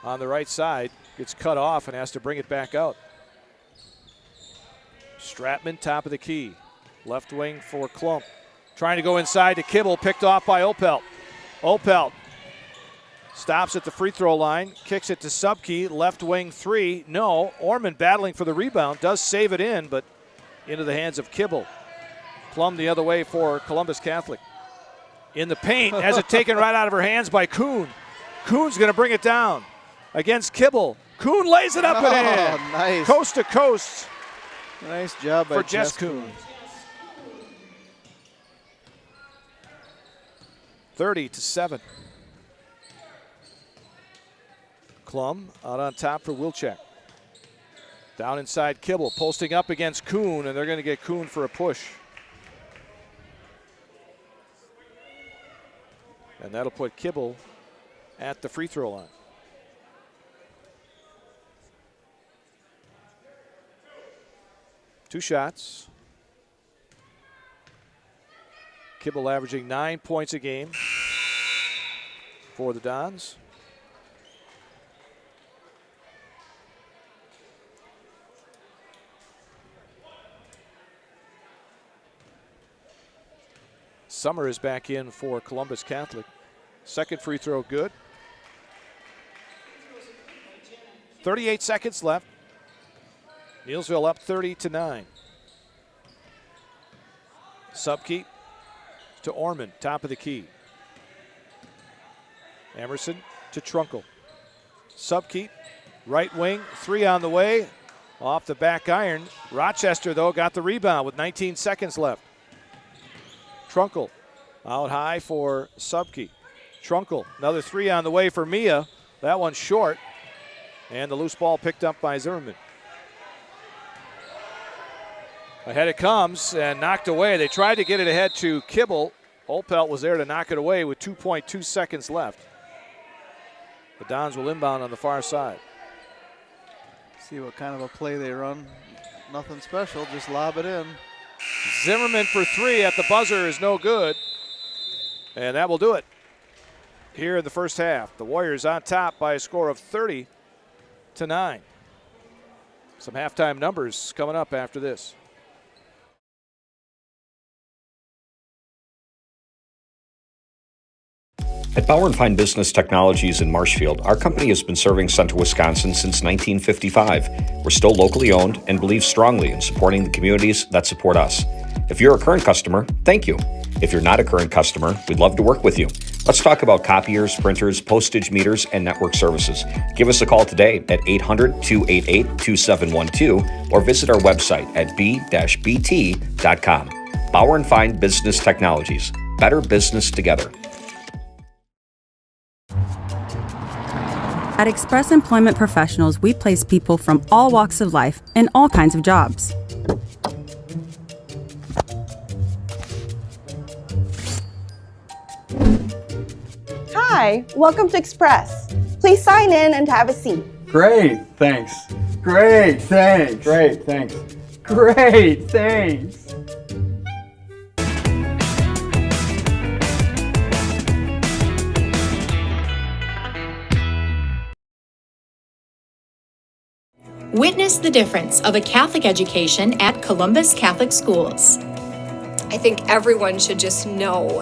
on the right side, gets cut off and has to bring it back out. Stratman, top of the key. Left wing for Klump. Trying to go inside to Kibble, picked off by Opelt. Opelt stops at the free throw line, kicks it to Subke, left wing three. No, Ormond battling for the rebound, does save it in, but into the hands of Kibble. Plum the other way for Columbus Catholic. In the paint, has it taken right out of her hands by Kuhn. Kuhn's going to bring it down against Kibble. Kuhn lays it up and in. Nice. Coast to coast. Nice job by for Jess Kuhn. 30-7. Klum out on top for Wilczek. Down inside Kibble, posting up against Kuhn, and they're going to get Kuhn for a push. And that'll put Kibble at the free throw line. Two shots. Kibble averaging 9 points a game for the Dons. Summer is back in for Columbus Catholic. Second free throw good. 38 seconds left. Neillsville up 30-9. Subke to Ormond, top of the key. Emerson to Trunkel. Subke, right wing, three on the way. Off the back iron. Rochester, though, got the rebound with 19 seconds left. Trunkel out high for Subke. Trunkel, another three on the way for Mia. That one's short. And the loose ball picked up by Zimmerman. Ahead it comes and knocked away. They tried to get it ahead to Kibble. Opelt was there to knock it away with 2.2 seconds left. The Dons will inbound on the far side. See what kind of a play they run. Nothing special, just lob it in. Zimmerman for three at the buzzer is no good. And that will do it here in the first half. The Warriors on top by a score of 30-9. Some halftime numbers coming up after this. At Bauer & Fine Business Technologies in Marshfield, our company has been serving Central Wisconsin since 1955. We're still locally owned and believe strongly in supporting the communities that support us. If you're a current customer, thank you. If you're not a current customer, we'd love to work with you. Let's talk about copiers, printers, postage meters, and network services. Give us a call today at 800-288-2712 or visit our website at b-bt.com. Bauer & Fine Business Technologies. Better business together. At Express Employment Professionals, we place people from all walks of life in all kinds of jobs. Hi, welcome to Express. Please sign in and have a seat. Great, thanks. Great, thanks. Great, thanks. Great, thanks. Witness the difference of a Catholic education at Columbus Catholic Schools. I think everyone should just know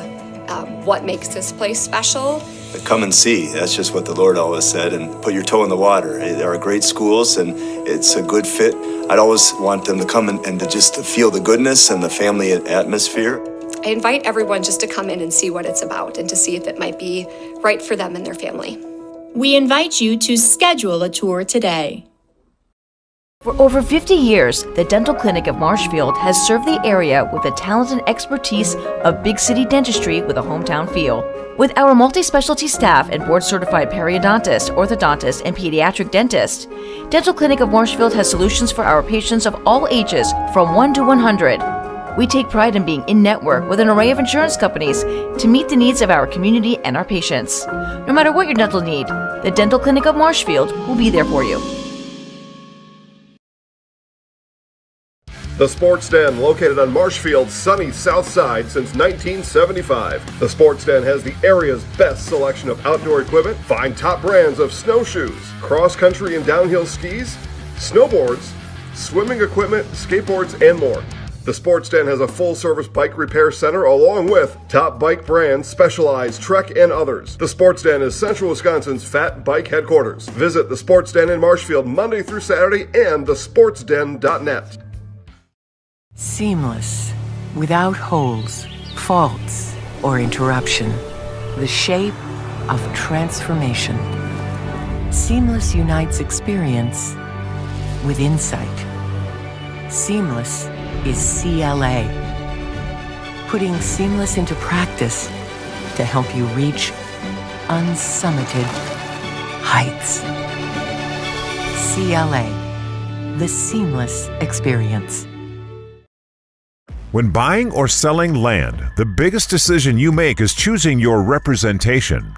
what makes this place special. Come and see. That's just what the Lord always said, and put your toe in the water. There are great schools, and it's a good fit. I'd always want them to come and to just feel the goodness and the family atmosphere. I invite everyone just to come in and see what it's about and to see if it might be right for them and their family. We invite you to schedule a tour today. For over 50 years, the Dental Clinic of Marshfield has served the area with the talent and expertise of big city dentistry with a hometown feel. With our multi-specialty staff and board-certified periodontist, orthodontist, and pediatric dentist, Dental Clinic of Marshfield has solutions for our patients of all ages from 1 to 100. We take pride in being in-network with an array of insurance companies to meet the needs of our community and our patients. No matter what your dental need, the Dental Clinic of Marshfield will be there for you. The Sports Den, located on Marshfield's sunny south side since 1975. The Sports Den has the area's best selection of outdoor equipment. Find top brands of snowshoes, cross-country and downhill skis, snowboards, swimming equipment, skateboards, and more. The Sports Den has a full-service bike repair center along with top bike brands, Specialized, Trek, and others. The Sports Den is Central Wisconsin's Fat Bike headquarters. Visit the Sports Den in Marshfield Monday through Saturday and thesportsden.net. Seamless, without holes, faults, or interruption. The shape of transformation. Seamless unites experience with insight. Seamless is CLA. Putting seamless into practice to help you reach unsummited heights. CLA, the seamless experience. When buying or selling land, the biggest decision you make is choosing your representation.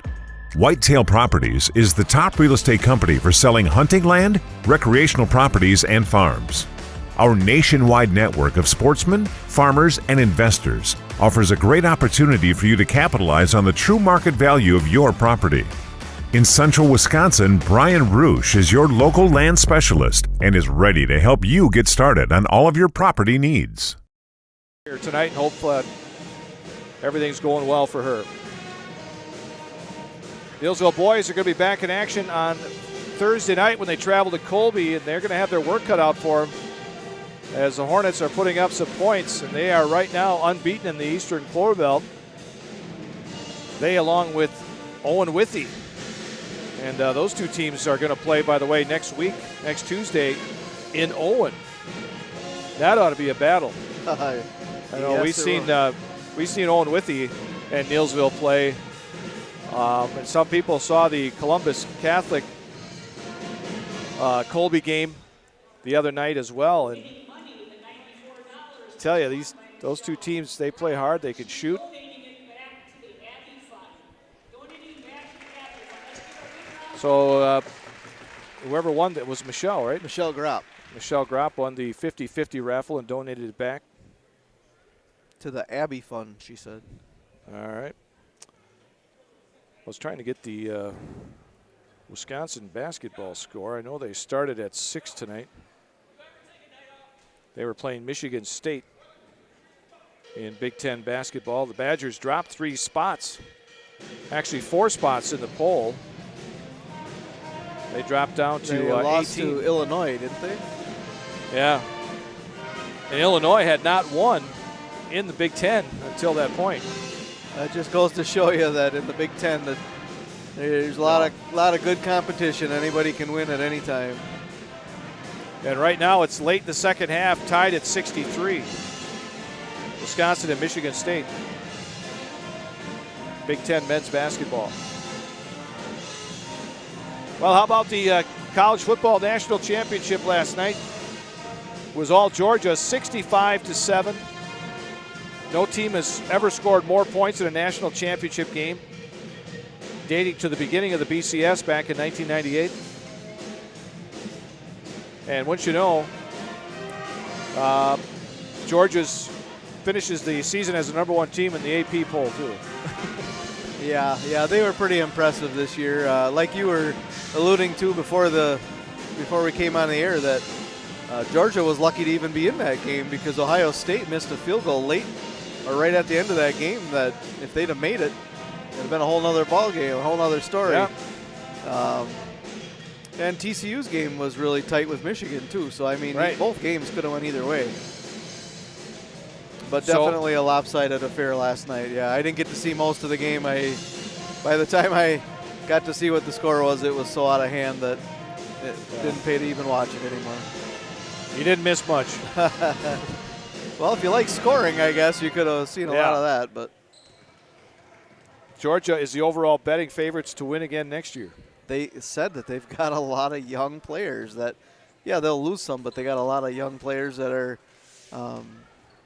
Whitetail Properties is the top real estate company for selling hunting land, recreational properties, and farms. Our nationwide network of sportsmen, farmers, and investors offers a great opportunity for you to capitalize on the true market value of your property. In Central Wisconsin, Brian Roosh is your local land specialist and is ready to help you get started on all of your property needs. Here tonight and hope everything's going well for her. Neillsville boys are going to be back in action on Thursday night when they travel to Colby, and they're going to have their work cut out for them as the Hornets are putting up some points, and they are right now unbeaten in the Eastern Clover Belt. They, along with Owen Withee, and those two teams are going to play, by the way, next week, next Tuesday, in Owen. That ought to be a battle. I know we've seen Owen Withee and Neillsville play, and some people saw the Columbus Catholic Colby game the other night as well. And I tell you, those two teams, they play hard. They can shoot. So whoever won, that was Michelle, right? Michelle Gropp. Michelle Gropp won the 50-50 raffle and donated it back to the Abbey Fund, she said. All right. I was trying to get the Wisconsin basketball score. I know they started at 6 tonight. They were playing Michigan State in Big Ten basketball. The Badgers dropped 3 spots, actually 4 spots in the poll. They dropped down to they lost 18. to Illinois, didn't they? Yeah. And Illinois had not won in the Big Ten until that point. That just goes to show you that in the Big Ten that there's a lot of good competition. Anybody can win at any time. And right now it's late in the second half, tied at 63. Wisconsin and Michigan State. Big Ten men's basketball. Well, how about the college football national championship last night? It was all Georgia, 65-7. No team has ever scored more points in a national championship game, dating to the beginning of the BCS back in 1998. And once you know, Georgia's finishes the season as the #1 team in the AP poll too. Yeah, they were pretty impressive this year. Like you were alluding to before we came on the air, that Georgia was lucky to even be in that game because Ohio State missed a field goal late or right at the end of that game that if they'd have made it, it'd have been a whole nother ball game, a whole nother story. Yeah. And TCU's game was really tight with Michigan too. So I mean, both games could have went either way. But definitely a lopsided affair last night. Yeah, I didn't get to see most of the game. By the time I got to see what the score was, it was so out of hand that it didn't pay to even watch it anymore. You didn't miss much. Well, if you like scoring, I guess you could have seen a lot of that. But Georgia is the overall betting favorites to win again next year. They said that they've got a lot of young players that, they'll lose some, but they got a lot of young players that are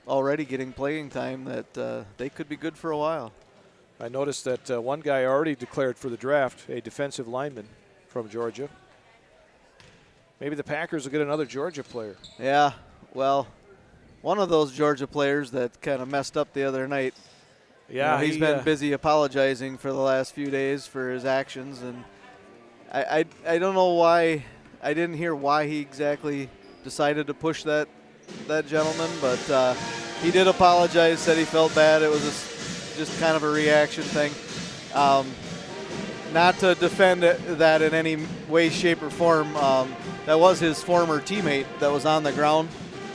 already getting playing time that they could be good for a while. I noticed that one guy already declared for the draft, a defensive lineman from Georgia. Maybe the Packers will get another Georgia player. Yeah, well, one of those Georgia players that kind of messed up the other night. Yeah, he's been busy apologizing for the last few days for his actions, and I don't know why. I didn't hear why he exactly decided to push that gentleman, but he did apologize, said he felt bad. It was just kind of a reaction thing. Not to defend that in any way, shape, or form. That was his former teammate that was on the ground.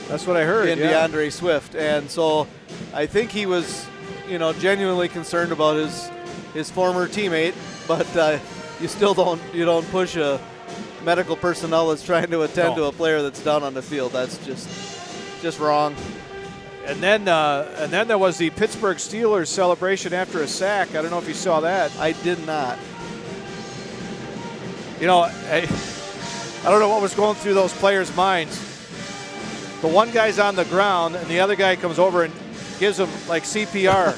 That's what I heard. In DeAndre Swift, and so I think he was, genuinely concerned about his former teammate. But you still don't push a medical personnel that's trying to attend to a player that's down on the field. That's just wrong. And then there was the Pittsburgh Steelers celebration after a sack. I don't know if you saw that. I did not. I don't know what was going through those players' minds. The one guy's on the ground, and the other guy comes over and gives him like CPR.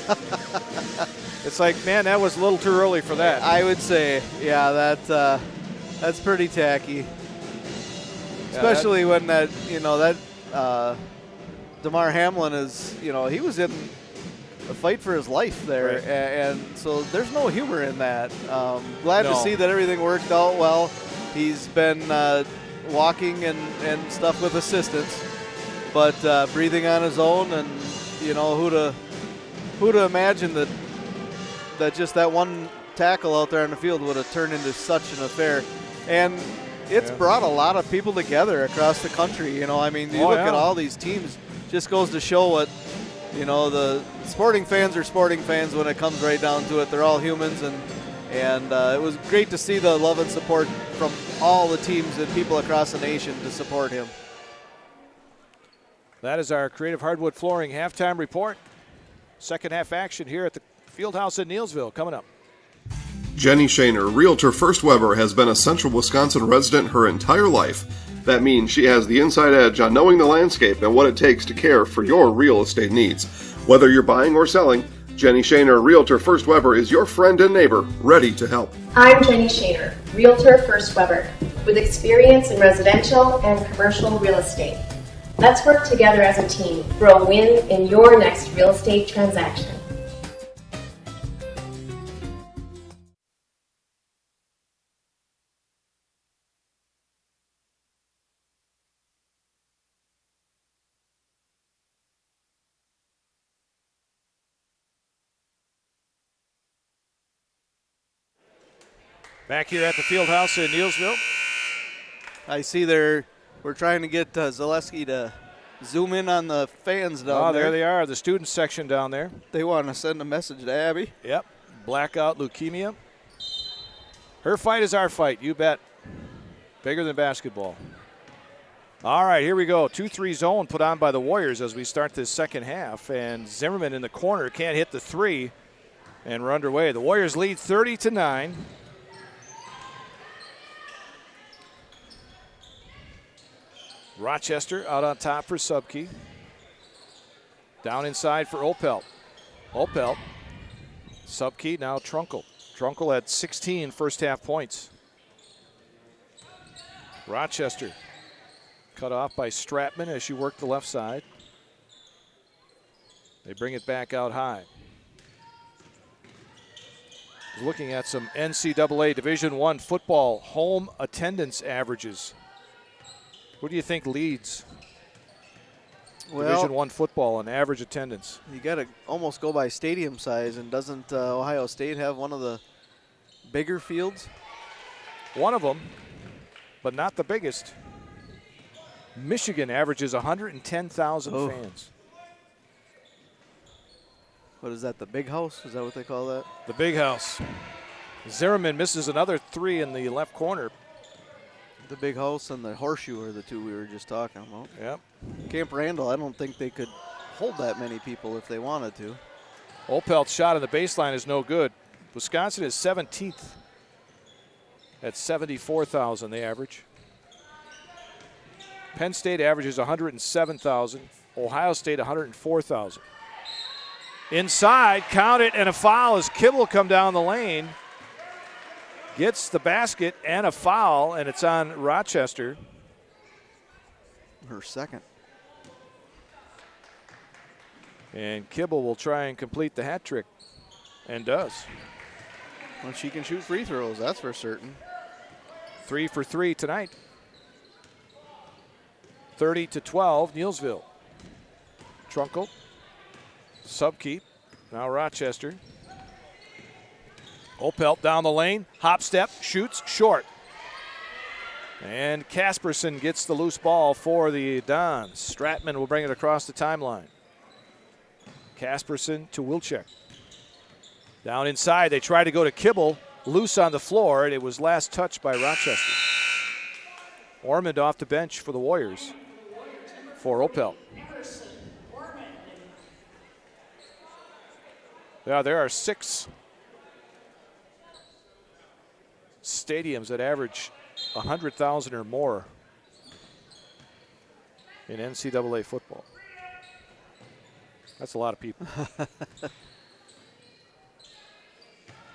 It's like, man, that was a little too early for that. I would say, that's pretty tacky. Especially when DeMar Hamlin is, he was in a fight for his life there, and so there's no humor in that. Glad to see that everything worked out well. He's been walking and stuff with assistance, but breathing on his own, and who to imagine that just that one tackle out there on the field would have turned into such an affair. And it's brought a lot of people together across the country. You look at all these teams, just goes to show what, the sporting fans are sporting fans when it comes right down to it. They're all humans, and it was great to see the love and support from all the teams and people across the nation to support him. That is our Creative Hardwood Flooring halftime report. Second half action here at the Fieldhouse in Neillsville coming up. Jenny Shaner, Realtor First Weber, has been a Central Wisconsin resident her entire life. That means she has the inside edge on knowing the landscape and what it takes to care for your real estate needs. Whether you're buying or selling, Jenny Shaner, Realtor First Weber, is your friend and neighbor, ready to help. I'm Jenny Shaner, Realtor First Weber, with experience in residential and commercial real estate. Let's work together as a team for a win in your next real estate transaction. Back here at the Fieldhouse in Neillsville. I see we're trying to get Zaleski to zoom in on the fans down there. There they are, the student section down there. They want to send a message to Abby. Yep, blackout leukemia. Her fight is our fight, you bet. Bigger than basketball. All right, here we go. 2-3 zone put on by the Warriors as we start this second half. And Zimmerman in the corner can't hit the three. And we're underway. The Warriors lead 30-9. Rochester out on top for Subke. Down inside for Opelt. Opelt. Subke, now Trunkel. Trunkel had 16 first half points. Rochester Cut off by Stratman as she worked the left side. They bring it back out high. Looking at some NCAA Division I football home attendance averages. What do you think leads Division I football in average attendance? You got to almost go by stadium size, and doesn't Ohio State have one of the bigger fields? One of them, but not the biggest. Michigan averages 110,000 fans. What is that, the Big House? Is that what they call that? The Big House. Zimmerman misses another 3 in the left corner. The Big House and the Horseshoe are the two we were just talking about. Yep. Camp Randall, I don't think they could hold that many people if they wanted to. Opelt's shot on the baseline is no good. Wisconsin is 17th at 74,000 they average. Penn State averages 107,000. Ohio State 104,000. Inside, count it, and a foul as Kibble come down the lane. Gets the basket and a foul, and it's on Rochester. Her second. And Kibble will try and complete the hat trick, and does. Well, she can shoot free throws, that's for certain. 3 for 3 tonight. 30-12, Neillsville. Trunkle. Subkeep. Now Rochester. Opelt down the lane. Hop step. Shoots. Short. And Casperson gets the loose ball for the Dons. Stratman will bring it across the timeline. Casperson to Wilczek. Down inside. They try to go to Kibble. Loose on the floor. And it was last touched by Rochester. Ormond off the bench for the Warriors. For Opelt. Yeah, there are 6 stadiums that average 100,000 or more in NCAA football. That's a lot of people.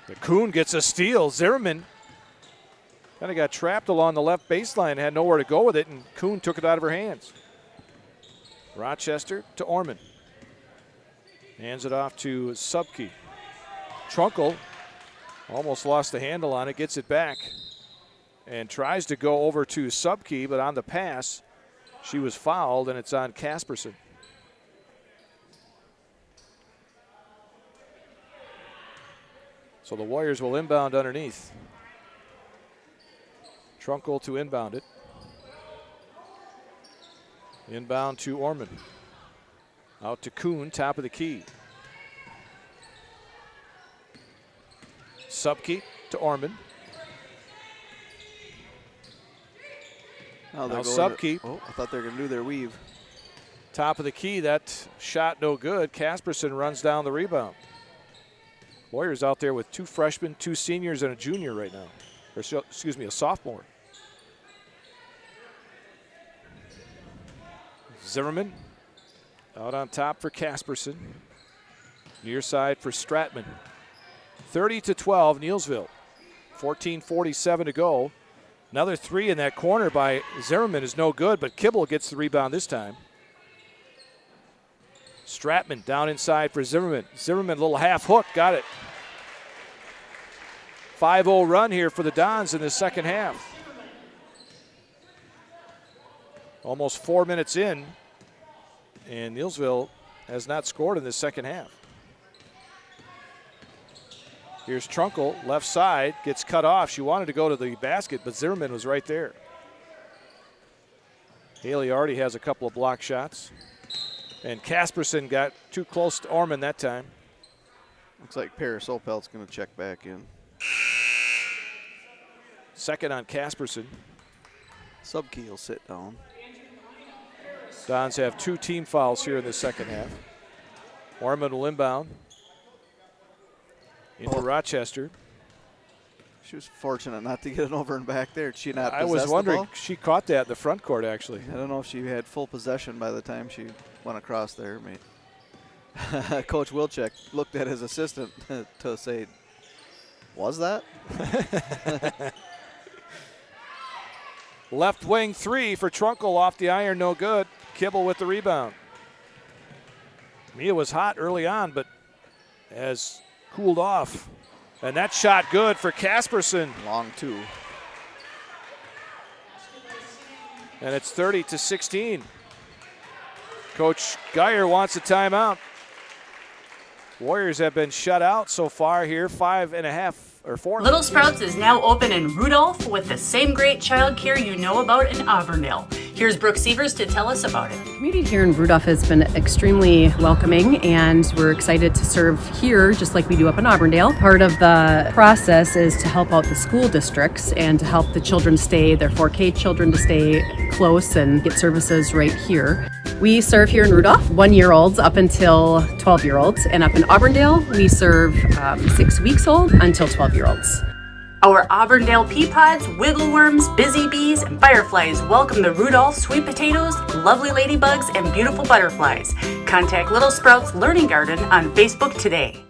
The Kuhn gets a steal. Zimmerman kind of got trapped along the left baseline, had nowhere to go with it, and Kuhn took it out of her hands. Rochester to Ormond. Hands it off to Subke. Trunkle almost lost the handle on it, gets it back, and tries to go over to Subke, but on the pass, she was fouled, and it's on Casperson. So the Warriors will inbound underneath. Trunkle to inbound it. Inbound to Ormond. Out to Kuhn, top of the key. Subke to Ormond. Now Subke. Oh, I thought they were going to do their weave. Top of the key, that shot no good. Casperson runs down the rebound. Warriors out there with 2 freshmen, 2 seniors, and a junior right now. Or, excuse me, a sophomore. Zimmerman out on top for Casperson. Near side for Stratman. 30-12, Neillsville. 14:47 to go. Another 3 in that corner by Zimmerman is no good, but Kibble gets the rebound this time. Stratman down inside for Zimmerman. Zimmerman, a little half hook, got it. 5-0 run here for the Dons in the second half. Almost 4 minutes in, and Neillsville has not scored in the second half. Here's Trunkle, left side, gets cut off. She wanted to go to the basket, but Zimmerman was right there. Haley already has a couple of block shots. And Casperson got too close to Ormond that time. Looks like Paris Opelt's going to check back in. Second on Casperson. Subkey will sit down. Dons have 2 team fouls here in the second half. Ormond will inbound. Into Rochester. She was fortunate not to get it over and back there. Did she not I was wondering, she caught that in the front court, actually. I don't know if she had full possession by the time she went across there. Coach Wilczek looked at his assistant to say, was that? Left wing three for Trunkle off the iron, no good. Kibble with the rebound. Mia was hot early on, but has cooled off. And that shot good for Casperson. Long two. And it's 30-16. Coach Geyer wants a timeout. Warriors have been shut out so far here, 5.5 or 4. Little Sprouts is now open in Rudolph with the same great child care you know about in Auburndale. Here's Brooke Sievers to tell us about it. The community here in Rudolph has been extremely welcoming, and we're excited to serve here just like we do up in Auburndale. Part of the process is to help out the school districts and to help the children stay, their 4K children to stay close and get services right here. We serve here in Rudolph 1-year-olds up until 12-year-olds, and up in Auburndale we serve 6 weeks old until 12-year-olds. Our Auburndale pea pods, wiggle worms, busy bees, and fireflies welcome the Rudolph sweet potatoes, lovely ladybugs, and beautiful butterflies. Contact Little Sprouts Learning Garden on Facebook today.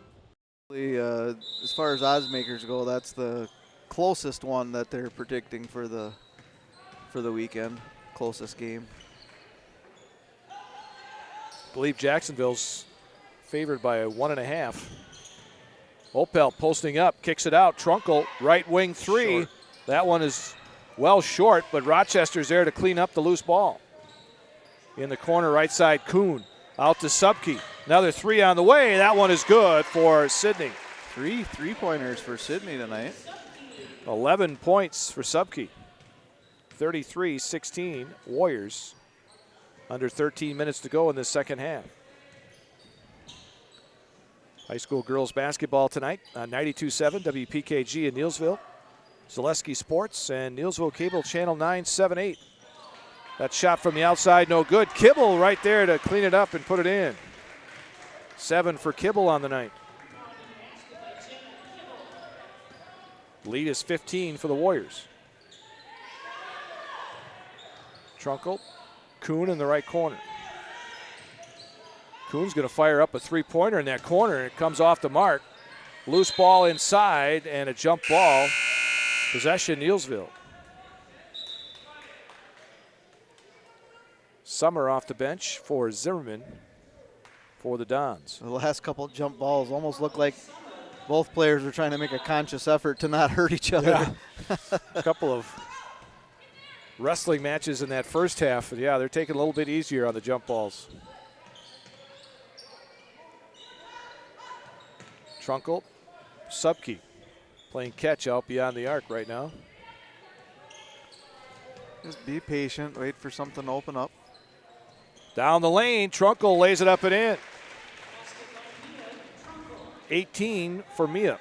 As far as odds makers go, that's the closest one that they're predicting for the weekend. Closest game. I believe Jacksonville's favored by 1.5. Opel posting up, kicks it out. Trunkle, right wing three. Short. That one is well short, but Rochester's there to clean up the loose ball. In the corner, right side, Kuhn. Out to Subke. Another three on the way. That one is good for Sydney. Three-pointers for Sydney tonight. 11 points for Subke. 33-16, Warriors. Under 13 minutes to go in this second half. High school girls basketball tonight on 92.7 WPKG in Neillsville. Zaleski Sports and Neillsville Cable Channel 978. That shot from the outside, no good. Kibble right there to clean it up and put it in. 7 for Kibble on the night. Lead is 15 for the Warriors. Trunkle, Kuhn in the right corner. Kuhn's going to fire up a three-pointer in that corner. It comes off the mark. Loose ball inside and a jump ball. Possession, Neillsville. Summer off the bench for Zimmerman for the Dons. The last couple of jump balls almost look like both players are trying to make a conscious effort to not hurt each other. Yeah. A couple of wrestling matches in that first half. Yeah, they're taking a little bit easier on the jump balls. Trunkle, Subke playing catch out beyond the arc right now. Just be patient, wait for something to open up. Down the lane, Trunkle lays it up and in. 18 for Mia.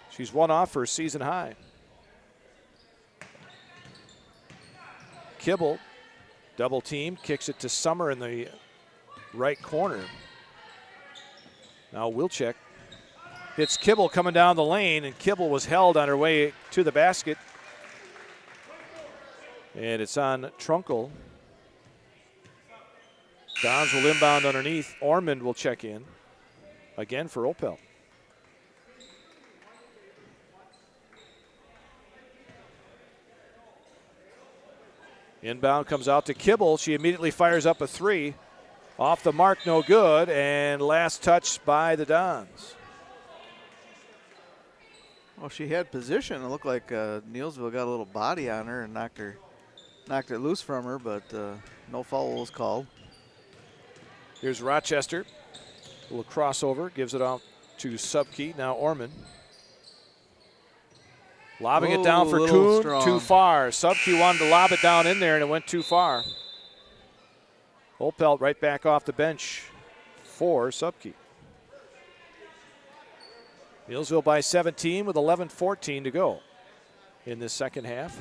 She's one off for a season high. Kibble, double team, kicks it to Summer in the right corner. Now Wilczek hits Kibble coming down the lane, and Kibble was held on her way to the basket. And it's on Trunkle. Dons will inbound underneath. Ormond will check in. Again for Opel. Inbound comes out to Kibble. She immediately fires up a three. Off the mark, no good, and last touch by the Dons. Well, she had position. It looked like Neillsville got a little body on her and knocked it loose from her, but no foul was called. Here's Rochester. A little crossover, gives it out to Subke. Now Ormond. Lobbing it down for Kuhn, strong. Too far. Subke wanted to lob it down in there, and it went too far. Opelt right back off the bench for Subke. Neillsville by 17 with 11:14 to go in this second half.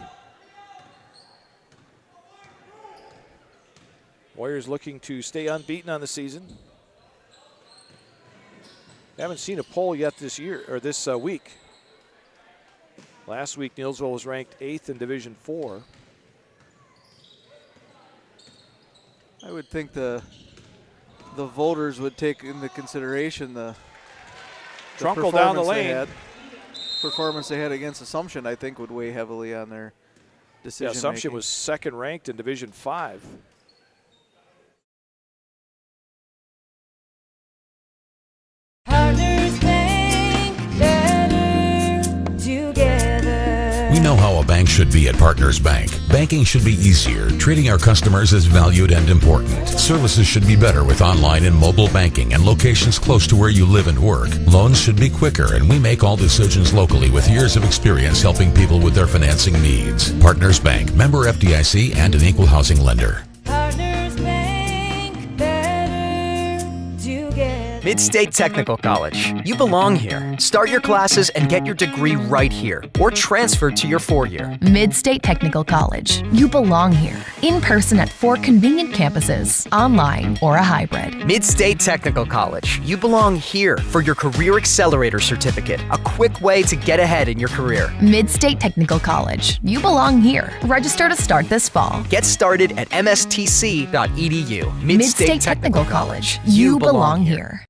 Warriors looking to stay unbeaten on the season. Haven't seen a poll yet this year or this week. Last week, Neillsville was ranked 8th in Division 4. I would think the voters would take into consideration the Trunkle down the lane. performance they had against Assumption, I think, would weigh heavily on their decision. Yeah, Assumption was second ranked in Division 5. We know how a bank should be at Partners Bank. Banking should be easier, treating our customers as valued and important. Services should be better with online and mobile banking and locations close to where you live and work. Loans should be quicker, and we make all decisions locally with years of experience helping people with their financing needs. Partners Bank, member FDIC, and an equal housing lender. Mid-State Technical College. You belong here. Start your classes and get your degree right here, or transfer to your 4-year. Mid-State Technical College. You belong here. In person at 4 convenient campuses, online or a hybrid. Mid-State Technical College. You belong here for your Career Accelerator Certificate, a quick way to get ahead in your career. Mid-State Technical College. You belong here. Register to start this fall. Get started at mstc.edu. Mid-State Technical College. You belong here.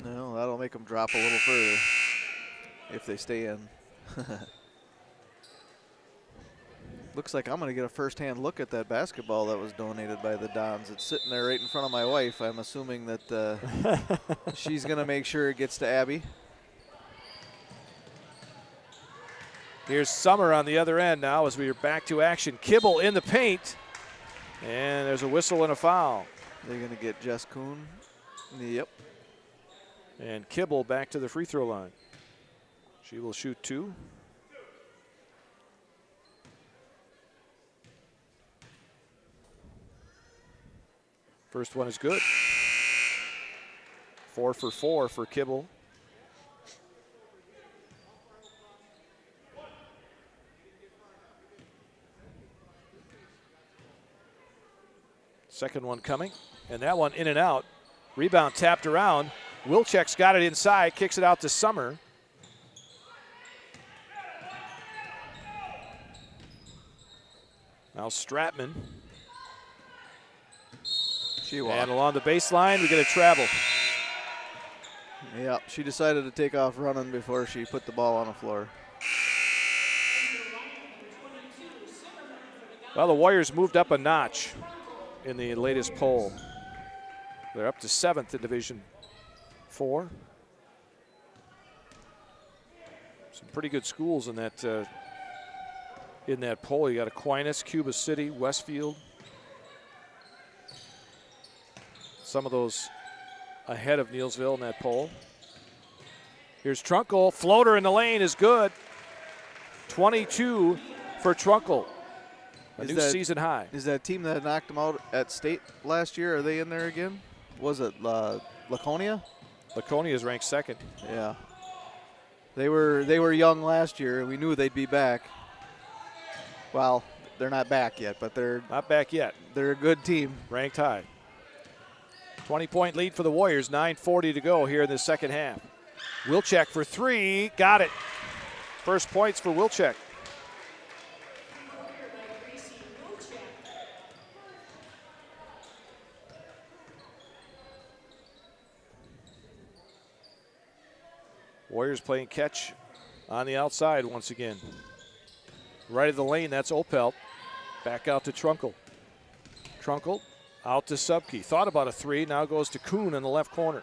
No, that'll make them drop a little further if they stay in. Looks like I'm going to get a first-hand look at that basketball that was donated by the Dons. It's sitting there right in front of my wife. I'm assuming that she's going to make sure it gets to Abby. Here's Summer on the other end now as we are back to action. Kibble in the paint, and there's a whistle and a foul. They're going to get Jess Kuhn. Yep. And Kibble back to the free throw line. She will shoot 2. First one is good. 4 for 4 for Kibble. Second one coming, and that one in and out. Rebound tapped around. Wilczek's got it inside, kicks it out to Summer. Now Stratman. And along the baseline, we get a travel. Yeah, she decided to take off running before she put the ball on the floor. Well, the Warriors moved up a notch in the latest poll. They're up to 7th in Division 4. Some pretty good schools in that poll. You got Aquinas, Cuba City, Westfield. Some of those ahead of Neillsville in that poll. Here's Trunkle. Floater in the lane is good. 22 for Trunkle. A new season high. Is that team that knocked them out at state last year, are they in there again? Was it Laconia? Laconia is ranked 2nd. Yeah. They were young last year. We knew they'd be back. Well, they're not back yet, but they're not back yet. They're a good team. Ranked high. 20-point lead for the Warriors. 9:40 to go here in the second half. Wilczek for 3. Got it. First points for Wilczek. Warriors playing catch on the outside once again. Right of the lane, that's Opelt. Back out to Trunkle. Trunkle out to Subke. Thought about a 3, now goes to Kuhn in the left corner.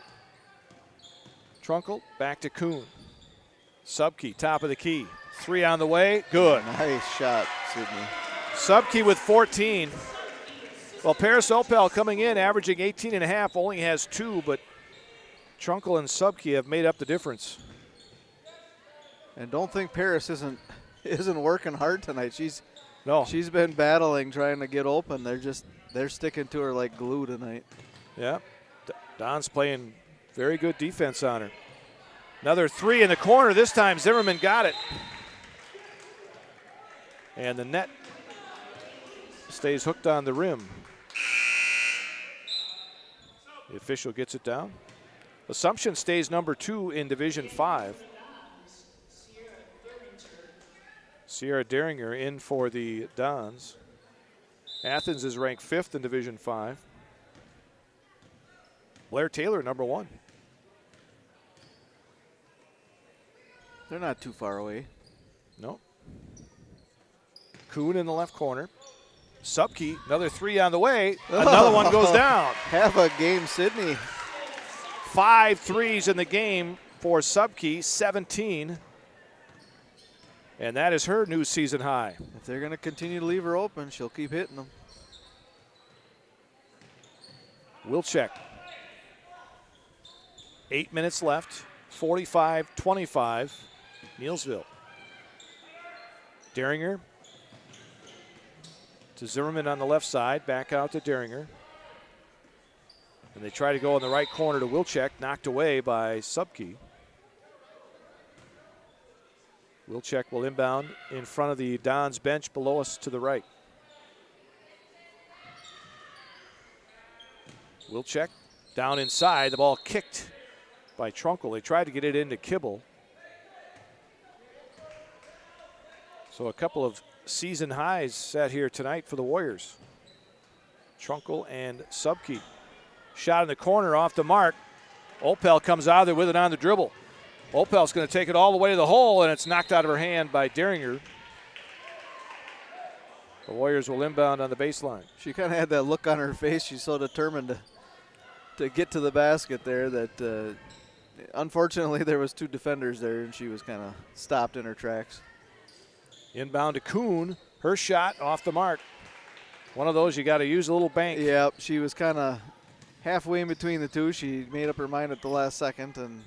Trunkle back to Kuhn. Subke, top of the key. 3 on the way, good. Nice shot, Sydney. Subke with 14. Well, Paris Opel coming in, averaging 18.5, only has 2, but Trunkle and Subke have made up the difference. And don't think Paris isn't working hard tonight. She's been battling, trying to get open. They're sticking to her like glue tonight. Yeah, Don's playing very good defense on her. Another 3 in the corner. This time Zimmerman got it. And the net stays hooked on the rim. The official gets it down. Assumption stays number 2 in Division 5. Sierra Deringer in for the Dons. Athens is ranked 5th in Division 5. Blair Taylor, number 1. They're not too far away. Nope. Kuhn in the left corner. Subke, another three on the way. Another one goes down. Have a game, Sydney. 5 threes in the game for Subke, 17. And that is her new season high. If they're going to continue to leave her open, she'll keep hitting them. Wilczek. 8 minutes left. 45-25. Neillsville. Derringer to Zimmerman on the left side. Back out to Derringer. And they try to go in the right corner to Wilczek. Knocked away by Subke. Wilczek will inbound in front of the Dons bench below us to the right. Wilczek down inside. The ball kicked by Trunkel. They tried to get it into Kibble. So a couple of season highs sat here tonight for the Warriors. Trunkel and Subke. Shot in the corner off the mark. Opel comes out of there with it on the dribble. Opel's going to take it all the way to the hole, and it's knocked out of her hand by Derringer. The Warriors will inbound on the baseline. She kind of had that look on her face. She's so determined to get to the basket there that unfortunately there was two defenders there, and she was kind of stopped in her tracks. Inbound to Kuhn. Her shot off the mark. One of those you got to use a little bank. Yep, she was kind of halfway in between the two. She made up her mind at the last second and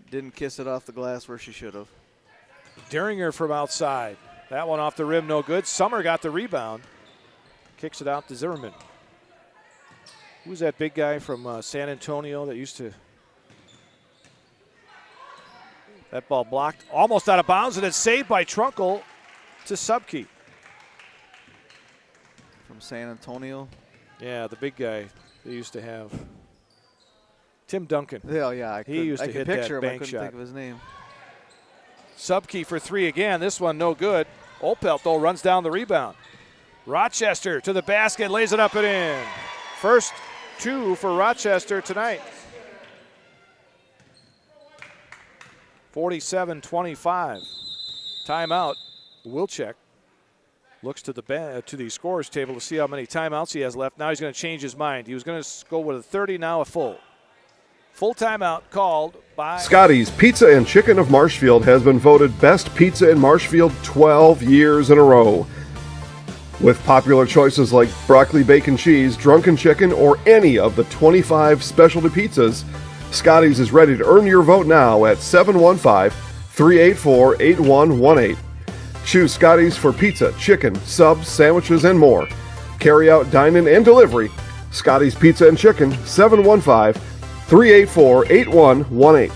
didn't kiss it off the glass where she should have. Derringer from outside. That one off the rim, no good. Summer got the rebound. Kicks it out to Zimmerman. Who's that big guy from San Antonio that used to... That ball blocked, almost out of bounds, and it's saved by Trunkel to Subke. From San Antonio? Yeah, the big guy they used to have. Tim Duncan. Yeah, he used to hit that him. bank I couldn't shot. think of his name. Subke for three again. This one no good. Opelt, though, runs down the rebound. Rochester to the basket, lays it up and in. First two for Rochester tonight. 47-25. Timeout. Wilczek looks to the scorer's table to see how many timeouts he has left. Now he's going to change his mind. He was going to go with a 30, now a full. Full timeout called by... Scotty's Pizza and Chicken of Marshfield has been voted best pizza in Marshfield 12 years in a row. With popular choices like broccoli bacon cheese, drunken chicken, or any of the 25 specialty pizzas, Scotty's is ready to earn your vote now at 715-384-8118. Choose Scotty's for pizza, chicken, subs, sandwiches, and more. Carry out, dine-in, and delivery. Scotty's Pizza and Chicken, 715-384-8118.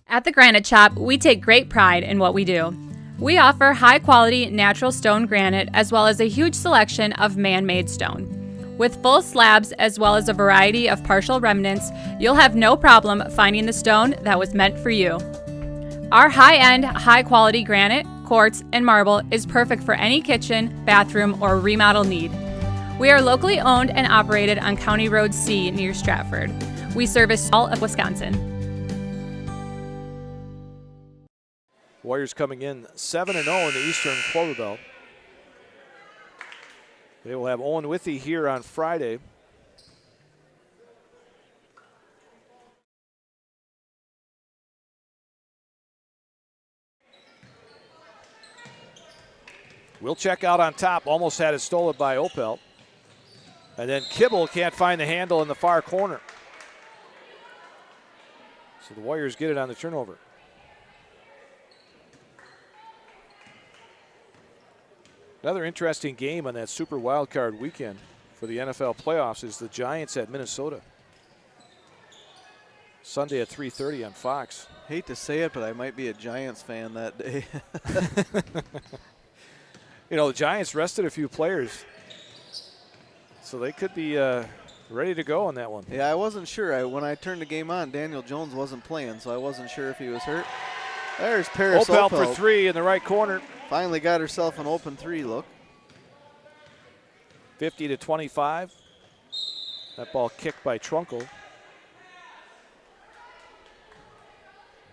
At the Granite Shop, we take great pride in what we do. We offer high-quality natural stone granite as well as a huge selection of man-made stone. With full slabs as well as a variety of partial remnants, you'll have no problem finding the stone that was meant for you. Our high-end, high-quality granite, quartz, and marble is perfect for any kitchen, bathroom, or remodel need. We are locally owned and operated on County Road C near Stratford. We service all of Wisconsin. Warriors coming in 7-0 in the Eastern Clover Belt. They will have Owen Withey here on Friday. Wilczek out on top, almost had it stolen by Opel. And then Kibble can't find the handle in the far corner. So the Warriors get it on the turnover. Another interesting game on that Super Wildcard weekend for the NFL playoffs is the Giants at Minnesota. Sunday at 3:30 on Fox. Hate to say it, but I might be a Giants fan that day. You know, the Giants rested a few players, so they could be ready to go on that one. Yeah, I wasn't sure. When I turned the game on, Daniel Jones wasn't playing, so I wasn't sure if he was hurt. There's Paris Opel for three in the right corner. Finally got herself an open three look. 50-25. That ball kicked by Trunkel.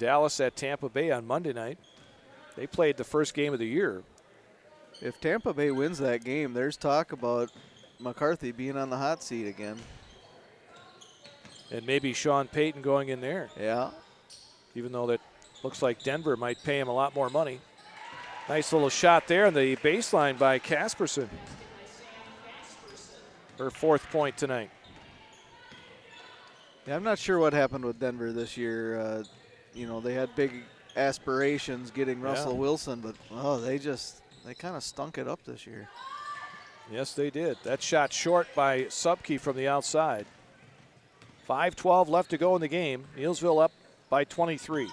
Dallas at Tampa Bay on Monday night. They played the first game of the year. If Tampa Bay wins that game, there's talk about McCarthy being on the hot seat again. And maybe Sean Payton going in there. Yeah. Even though that looks like Denver might pay him a lot more money. Nice little shot there on the baseline by Casperson. Her 4th point tonight. Yeah, I'm not sure what happened with Denver this year. They had big aspirations getting Russell Wilson, but they kind of stunk it up this year. Yes, they did. That shot short by Subke from the outside. 5:12 left to go in the game. Neillsville up by 23. Of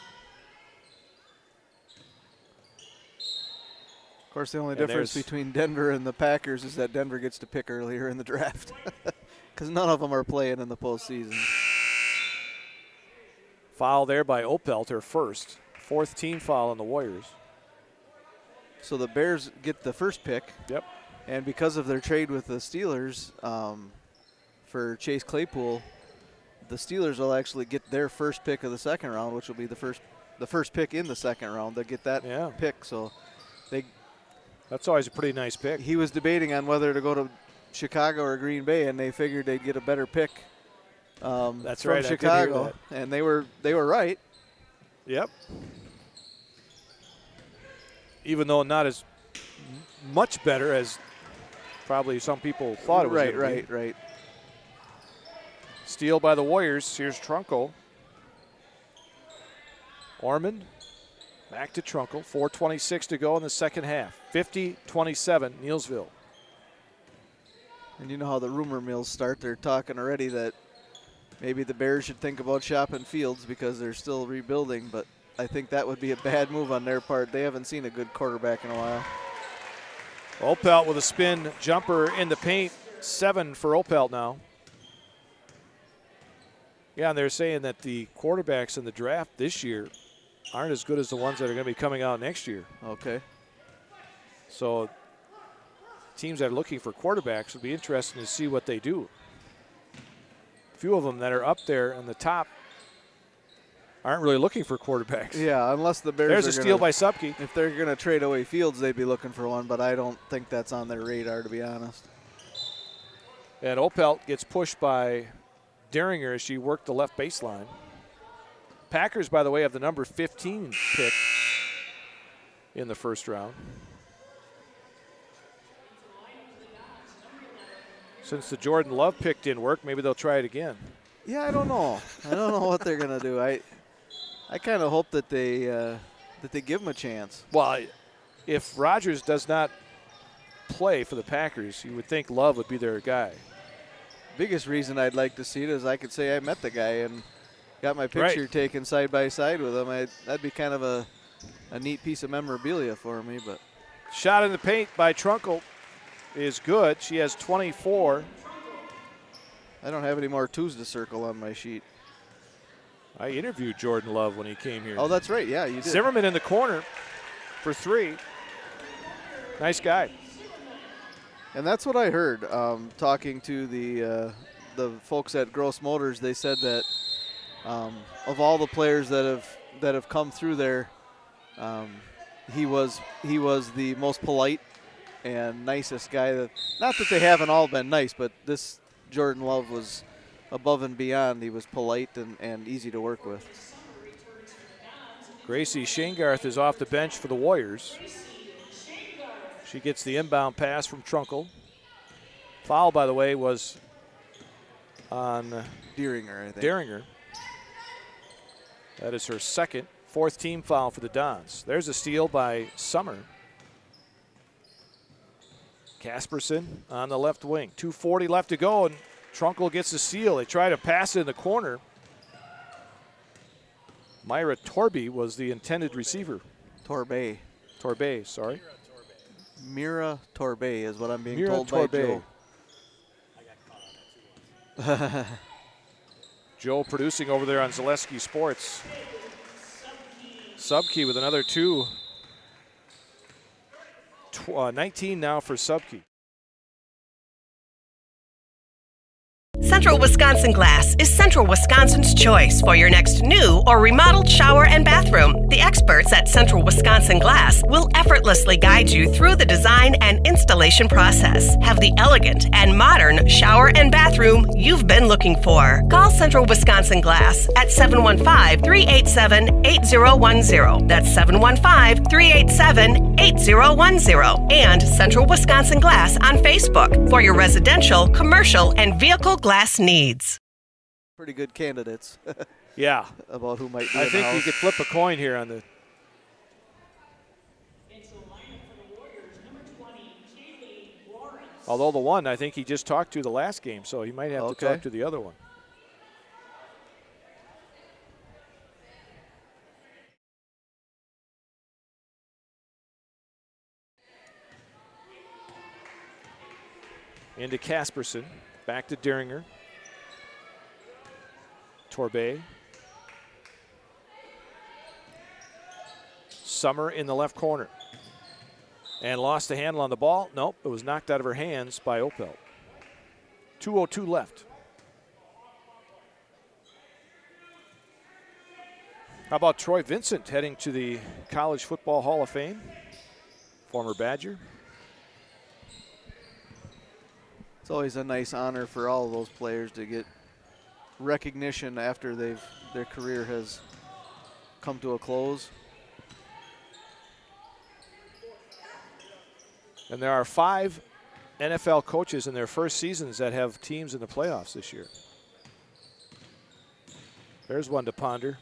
course, the only difference between Denver and the Packers is that Denver gets to pick earlier in the draft because none of them are playing in the postseason. Foul there by Opelt, her first. 4th team foul on the Warriors. So the Bears get the first pick. Yep. And because of their trade with the Steelers for Chase Claypool, the Steelers will actually get their first pick of the second round, which will be the first pick in the second round. They'll get that pick. So that's always a pretty nice pick. He was debating on whether to go to Chicago or Green Bay, and they figured they'd get a better pick that's from right, Chicago, and they were right. Yep. Even though not as much better as probably some people thought it was going to be. Right. Steal by the Warriors. Here's Trunkel. Ormond back to Trunkel. 4:26 to go in the second half. 50-27, Neillsville. And you know how the rumor mills start. They're talking already that maybe the Bears should think about shopping Fields because they're still rebuilding, but I think that would be a bad move on their part. They haven't seen a good quarterback in a while. Opelt with a spin jumper in the paint. 7 for Opelt now. Yeah, and they're saying that the quarterbacks in the draft this year aren't as good as the ones that are going to be coming out next year. Okay. So teams that are looking for quarterbacks would be interesting to see what they do. A few of them that are up there in the top aren't really looking for quarterbacks. Yeah, unless the Bears There's a steal by Subke. If they're going to trade away Fields, they'd be looking for one, but I don't think that's on their radar, to be honest. And Opelt gets pushed by Deringer as she worked the left baseline. Packers, by the way, have the number 15 pick in the first round. Since the Jordan Love pick didn't work, maybe they'll try it again. Yeah, I don't know. I don't know what they're going to do. I kind of hope that they give him a chance. Well, if Rodgers does not play for the Packers, you would think Love would be their guy. Biggest reason I'd like to see it is I could say I met the guy and got my picture taken side by side with him. That'd be kind of a neat piece of memorabilia for me. But shot in the paint by Trunkel is good. She has 24. I don't have any more twos to circle on my sheet. I interviewed Jordan Love when he came here. Oh, that's right. Yeah, you did. Zimmerman in the corner for 3. Nice guy. And that's what I heard talking to the folks at Gross Motors. They said that of all the players that have come through there, he was the most polite and nicest guy. Not that they haven't all been nice, but this Jordan Love was above and beyond. He was polite and easy to work with. Gracie Shingarth is off the bench for the Warriors. She gets the inbound pass from Trunkel. Foul, by the way, was on Deringer, I think. Deringer. That is her second, 4th team foul for the Dons. There's a steal by Summer. Casperson on the left wing. 2:40 left to go, and Trunkel gets the steal. They try to pass it in the corner. Myra Torby was the intended receiver. Torbay, sorry. Mira Torbay is what I'm being Mira told Torbay. by Joe. Joe producing over there on Zaleski Sports. Subke with another 2. 19 now for Subke. Central Wisconsin Glass is Central Wisconsin's choice for your next new or remodeled shower and bathroom. The experts at Central Wisconsin Glass will effortlessly guide you through the design and installation process. Have the elegant and modern shower and bathroom you've been looking for. Call Central Wisconsin Glass at 715-387-8010. That's 715-387-8010. And Central Wisconsin Glass on Facebook for your residential, commercial, and vehicle glass needs. Pretty good candidates. Yeah. About who might be I in think the you house. could flip a coin here on the. Although the one I think he just talked to the last game, so he might have to talk to the other one. Into Casperson, back to Deringer. Torbay. Summer in the left corner. And lost the handle on the ball. Nope, it was knocked out of her hands by Opel. 2:02 left. How about Troy Vincent heading to the College Football Hall of Fame? Former Badger. It's always a nice honor for all of those players to get recognition after their career has come to a close. And there are 5 NFL coaches in their first seasons that have teams in the playoffs this year. There's one to ponder.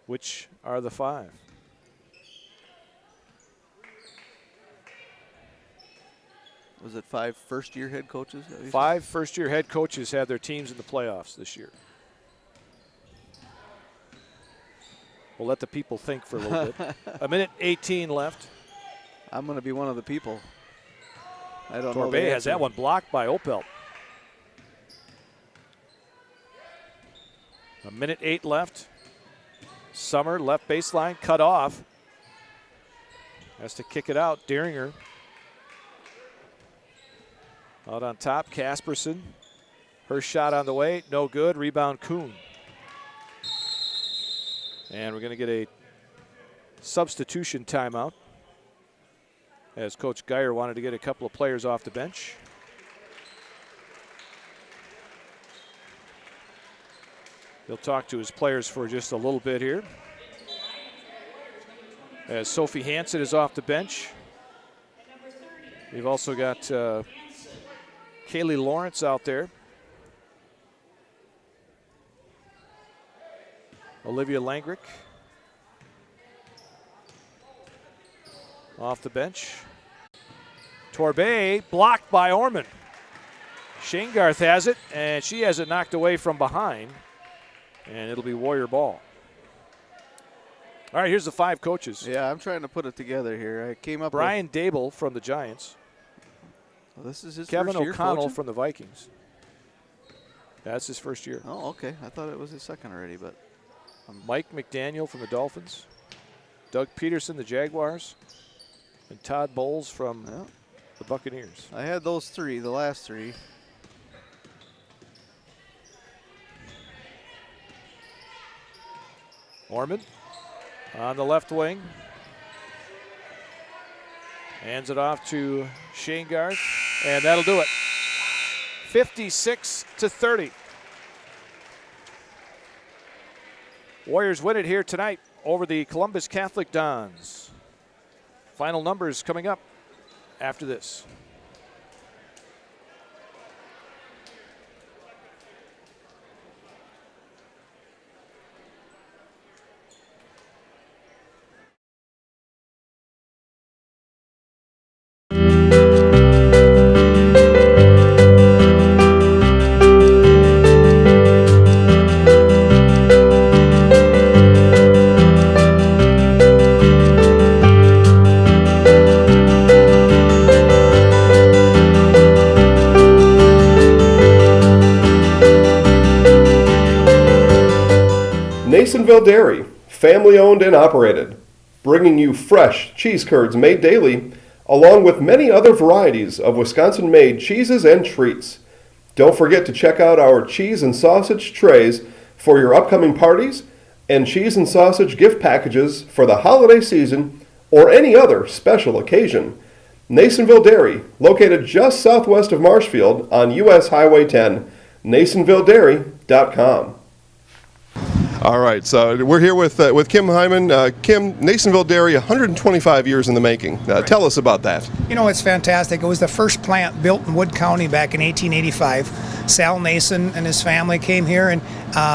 Which are the 5? Was it 5 first-year head coaches? 5 first-year head coaches had their teams in the playoffs this year. We'll let the people think for a little bit. A minute 18 left. I'm going to be one of the people. I don't know. Torbay has that one blocked by Opel. A minute 8 left. Summer, left baseline, cut off. Has to kick it out. Deringer. Out on top, Casperson. Her shot on the way, no good. Rebound, Kuhn. And we're going to get a substitution timeout, as Coach Geyer wanted to get a couple of players off the bench. He'll talk to his players for just a little bit here. As Sophie Hansen is off the bench. We've also got Kaylee Lawrence out there. Olivia Langrick off the bench. Torbay blocked by Orman. Shanegarth has it, and she has it knocked away from behind, and it'll be Warrior ball. All right, here's the 5 coaches. Yeah, I'm trying to put it together here. I came up Brian Dable from the Giants. Well, this is his Kevin first year O'Connell coaching? from the Vikings. That's his first year. Oh, okay. I thought it was his second already, but Mike McDaniel from the Dolphins. Doug Peterson, the Jaguars. And Todd Bowles from the Buccaneers. I had those 3, the last 3. Orman on the left wing. Hands it off to Shanegarth, and that'll do it. 56-30. Warriors win it here tonight over the Columbus Catholic Dons. Final numbers coming up after this. Neillsville Dairy, family owned and operated, bringing you fresh cheese curds made daily, along with many other varieties of Wisconsin-made cheeses and treats. Don't forget to check out our cheese and sausage trays for your upcoming parties and cheese and sausage gift packages for the holiday season or any other special occasion. Neillsville Dairy, located just southwest of Marshfield on US Highway 10, neillsvilledairy.com. All right, so we're here with Kim Hyman. Kim, Neillsville Dairy, 125 years in the making. Tell us about that. You know, it's fantastic. It was the first plant built in Wood County back in 1885. Sal Nason and his family came here, and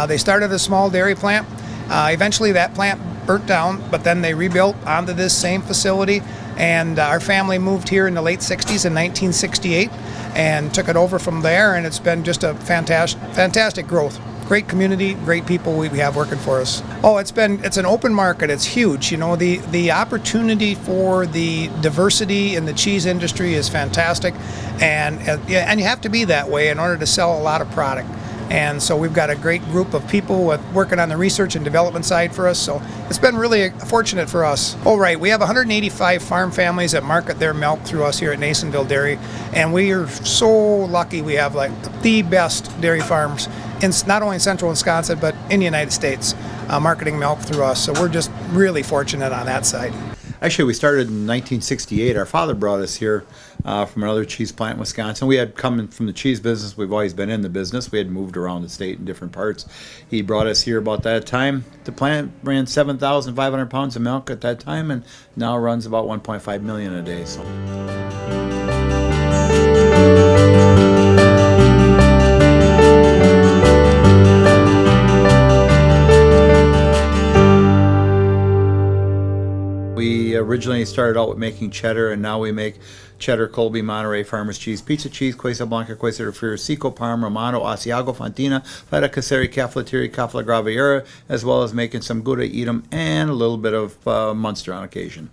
they started a small dairy plant. Eventually that plant burnt down, but then they rebuilt onto this same facility, and our family moved here in the late 60s in 1968 and took it over from there, and it's been just a fantastic growth. Great community, great people we have working for us. Oh, it's an open market. It's huge. You know, the opportunity for the diversity in the cheese industry is fantastic, and you have to be that way in order to sell a lot of product. And so we've got a great group of people working on the research and development side for us. So it's been really fortunate for us. Oh, right. We have 185 farm families that market their milk through us here at Neillsville Dairy. And we are so lucky we have like the best dairy farms in not only in central Wisconsin, but in the United States, marketing milk through us. So we're just really fortunate on that side. Actually, we started in 1968. Our father brought us here from another cheese plant in Wisconsin. We had come from the cheese business. We've always been in the business. We had moved around the state in different parts. He brought us here about that time. The plant ran 7,500 pounds of milk at that time, and now runs about 1.5 million a day. So. We originally started out with making cheddar, and now we make cheddar, Colby, Monterey, Farmers Cheese, Pizza Cheese, Quesa Blanca, Quesa de Friar, Seco, Parma, Romano, Asiago, Fontina, Feta Caseri, Cafetieri, Cafla Graviera, as well as making some Gouda Edam and a little bit of Munster on occasion.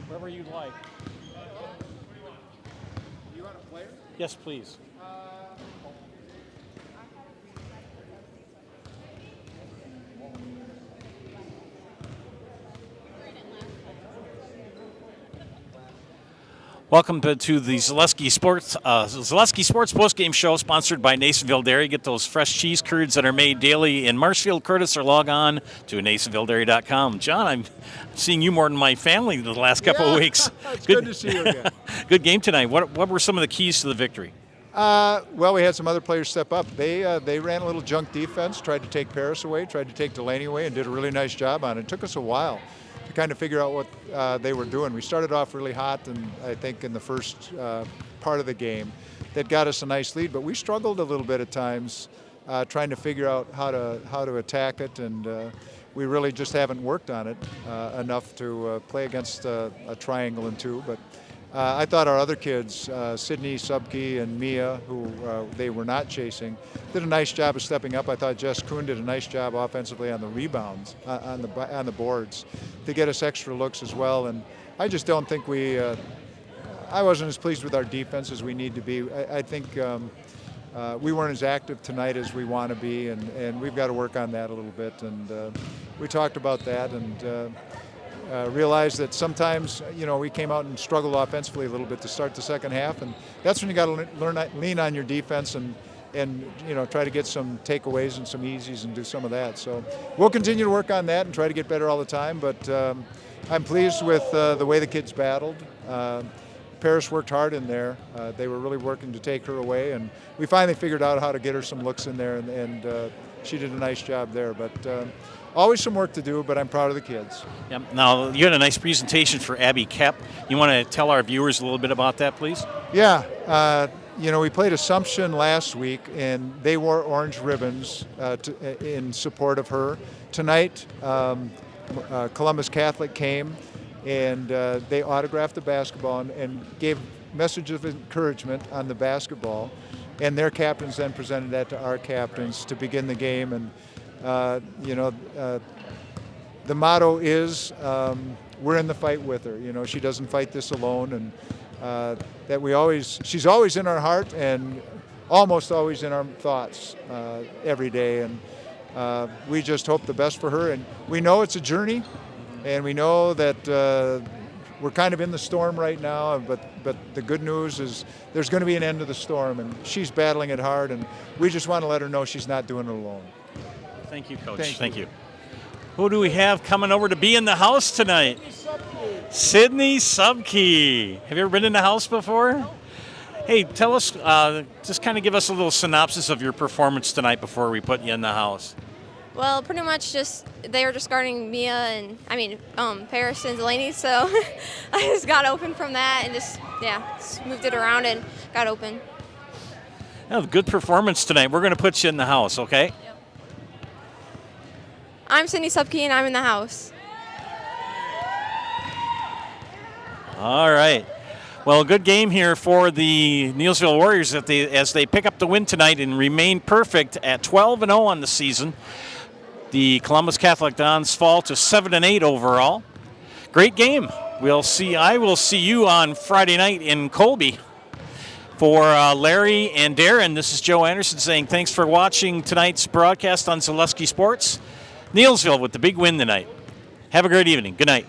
Wherever you'd like. You want a player? Yes, please. Welcome to the Zaleski Sports Postgame Show, sponsored by Neillsville Dairy. Get those fresh cheese curds that are made daily in Marshfield, Curtis, or log on to neillsvilledairy.com. John, I'm seeing you more than my family the last couple of weeks. It's good to see you again. Good game tonight. What were some of the keys to the victory? Well, we had some other players step up. They ran a little junk defense, tried to take Paris away, tried to take Delaney away, and did a really nice job on it. It took us a while to kind of figure out what they were doing. We started off really hot, and I think in the first part of the game, that got us a nice lead. But we struggled a little bit at times, trying to figure out how to attack it, and we really just haven't worked on it enough to play against a triangle and two. But I thought our other kids, Sydney, Subke, and Mia, who they were not chasing, did a nice job of stepping up. I thought Jess Kuhn did a nice job offensively on the rebounds, on the boards, to get us extra looks as well. And I just don't think I wasn't as pleased with our defense as we need to be. I think we weren't as active tonight as we want to be, and we've got to work on that a little bit. And we talked about that, and realized that sometimes, we came out and struggled offensively a little bit to start the second half, and that's when you got to lean on your defense and try to get some takeaways and some easies and do some of that. So we'll continue to work on that and try to get better all the time, but I'm pleased with the way the kids battled. Paris worked hard in there. They were really working to take her away, and we finally figured out how to get her some looks in there, and she did a nice job there. But always some work to do, but I'm proud of the kids. Yep. Now, you had a nice presentation for Abby Kep. You want to tell our viewers a little bit about that, please? Yeah. We played Assumption last week, and they wore orange ribbons in support of her. Tonight, Columbus Catholic came, and they autographed the basketball and gave message of encouragement on the basketball. And their captains then presented that to our captains to begin the game. And the motto is, we're in the fight with her. She doesn't fight this alone, and she's always in our heart and almost always in our thoughts every day. And we just hope the best for her. And we know it's a journey, and we know that we're kind of in the storm right now, but the good news is there's going to be an end to the storm, and she's battling it hard, and we just want to let her know she's not doing it alone. Thank you, Coach. Thank you. Who do we have coming over to be in the house tonight? Sydney Subke. Have you ever been in the house before? Hey, tell us, just kind of give us a little synopsis of your performance tonight before we put you in the house. Well, pretty much they were just guarding Mia and, Paris and Delaney, so I just got open from that and just moved it around and got open. Yeah, good performance tonight. We're going to put you in the house, okay? Yep. I'm Sydney Subke, and I'm in the house. All right. Well, good game here for the Neillsville Warriors as they pick up the win tonight and remain perfect at 12-0 on the season. The Columbus Catholic Dons fall to 7-8 overall. Great game. I will see you on Friday night in Colby. For Larry and Darren, this is Joe Anderson saying thanks for watching tonight's broadcast on Zaleski Sports. Neillsville with the big win tonight. Have a great evening. Good night.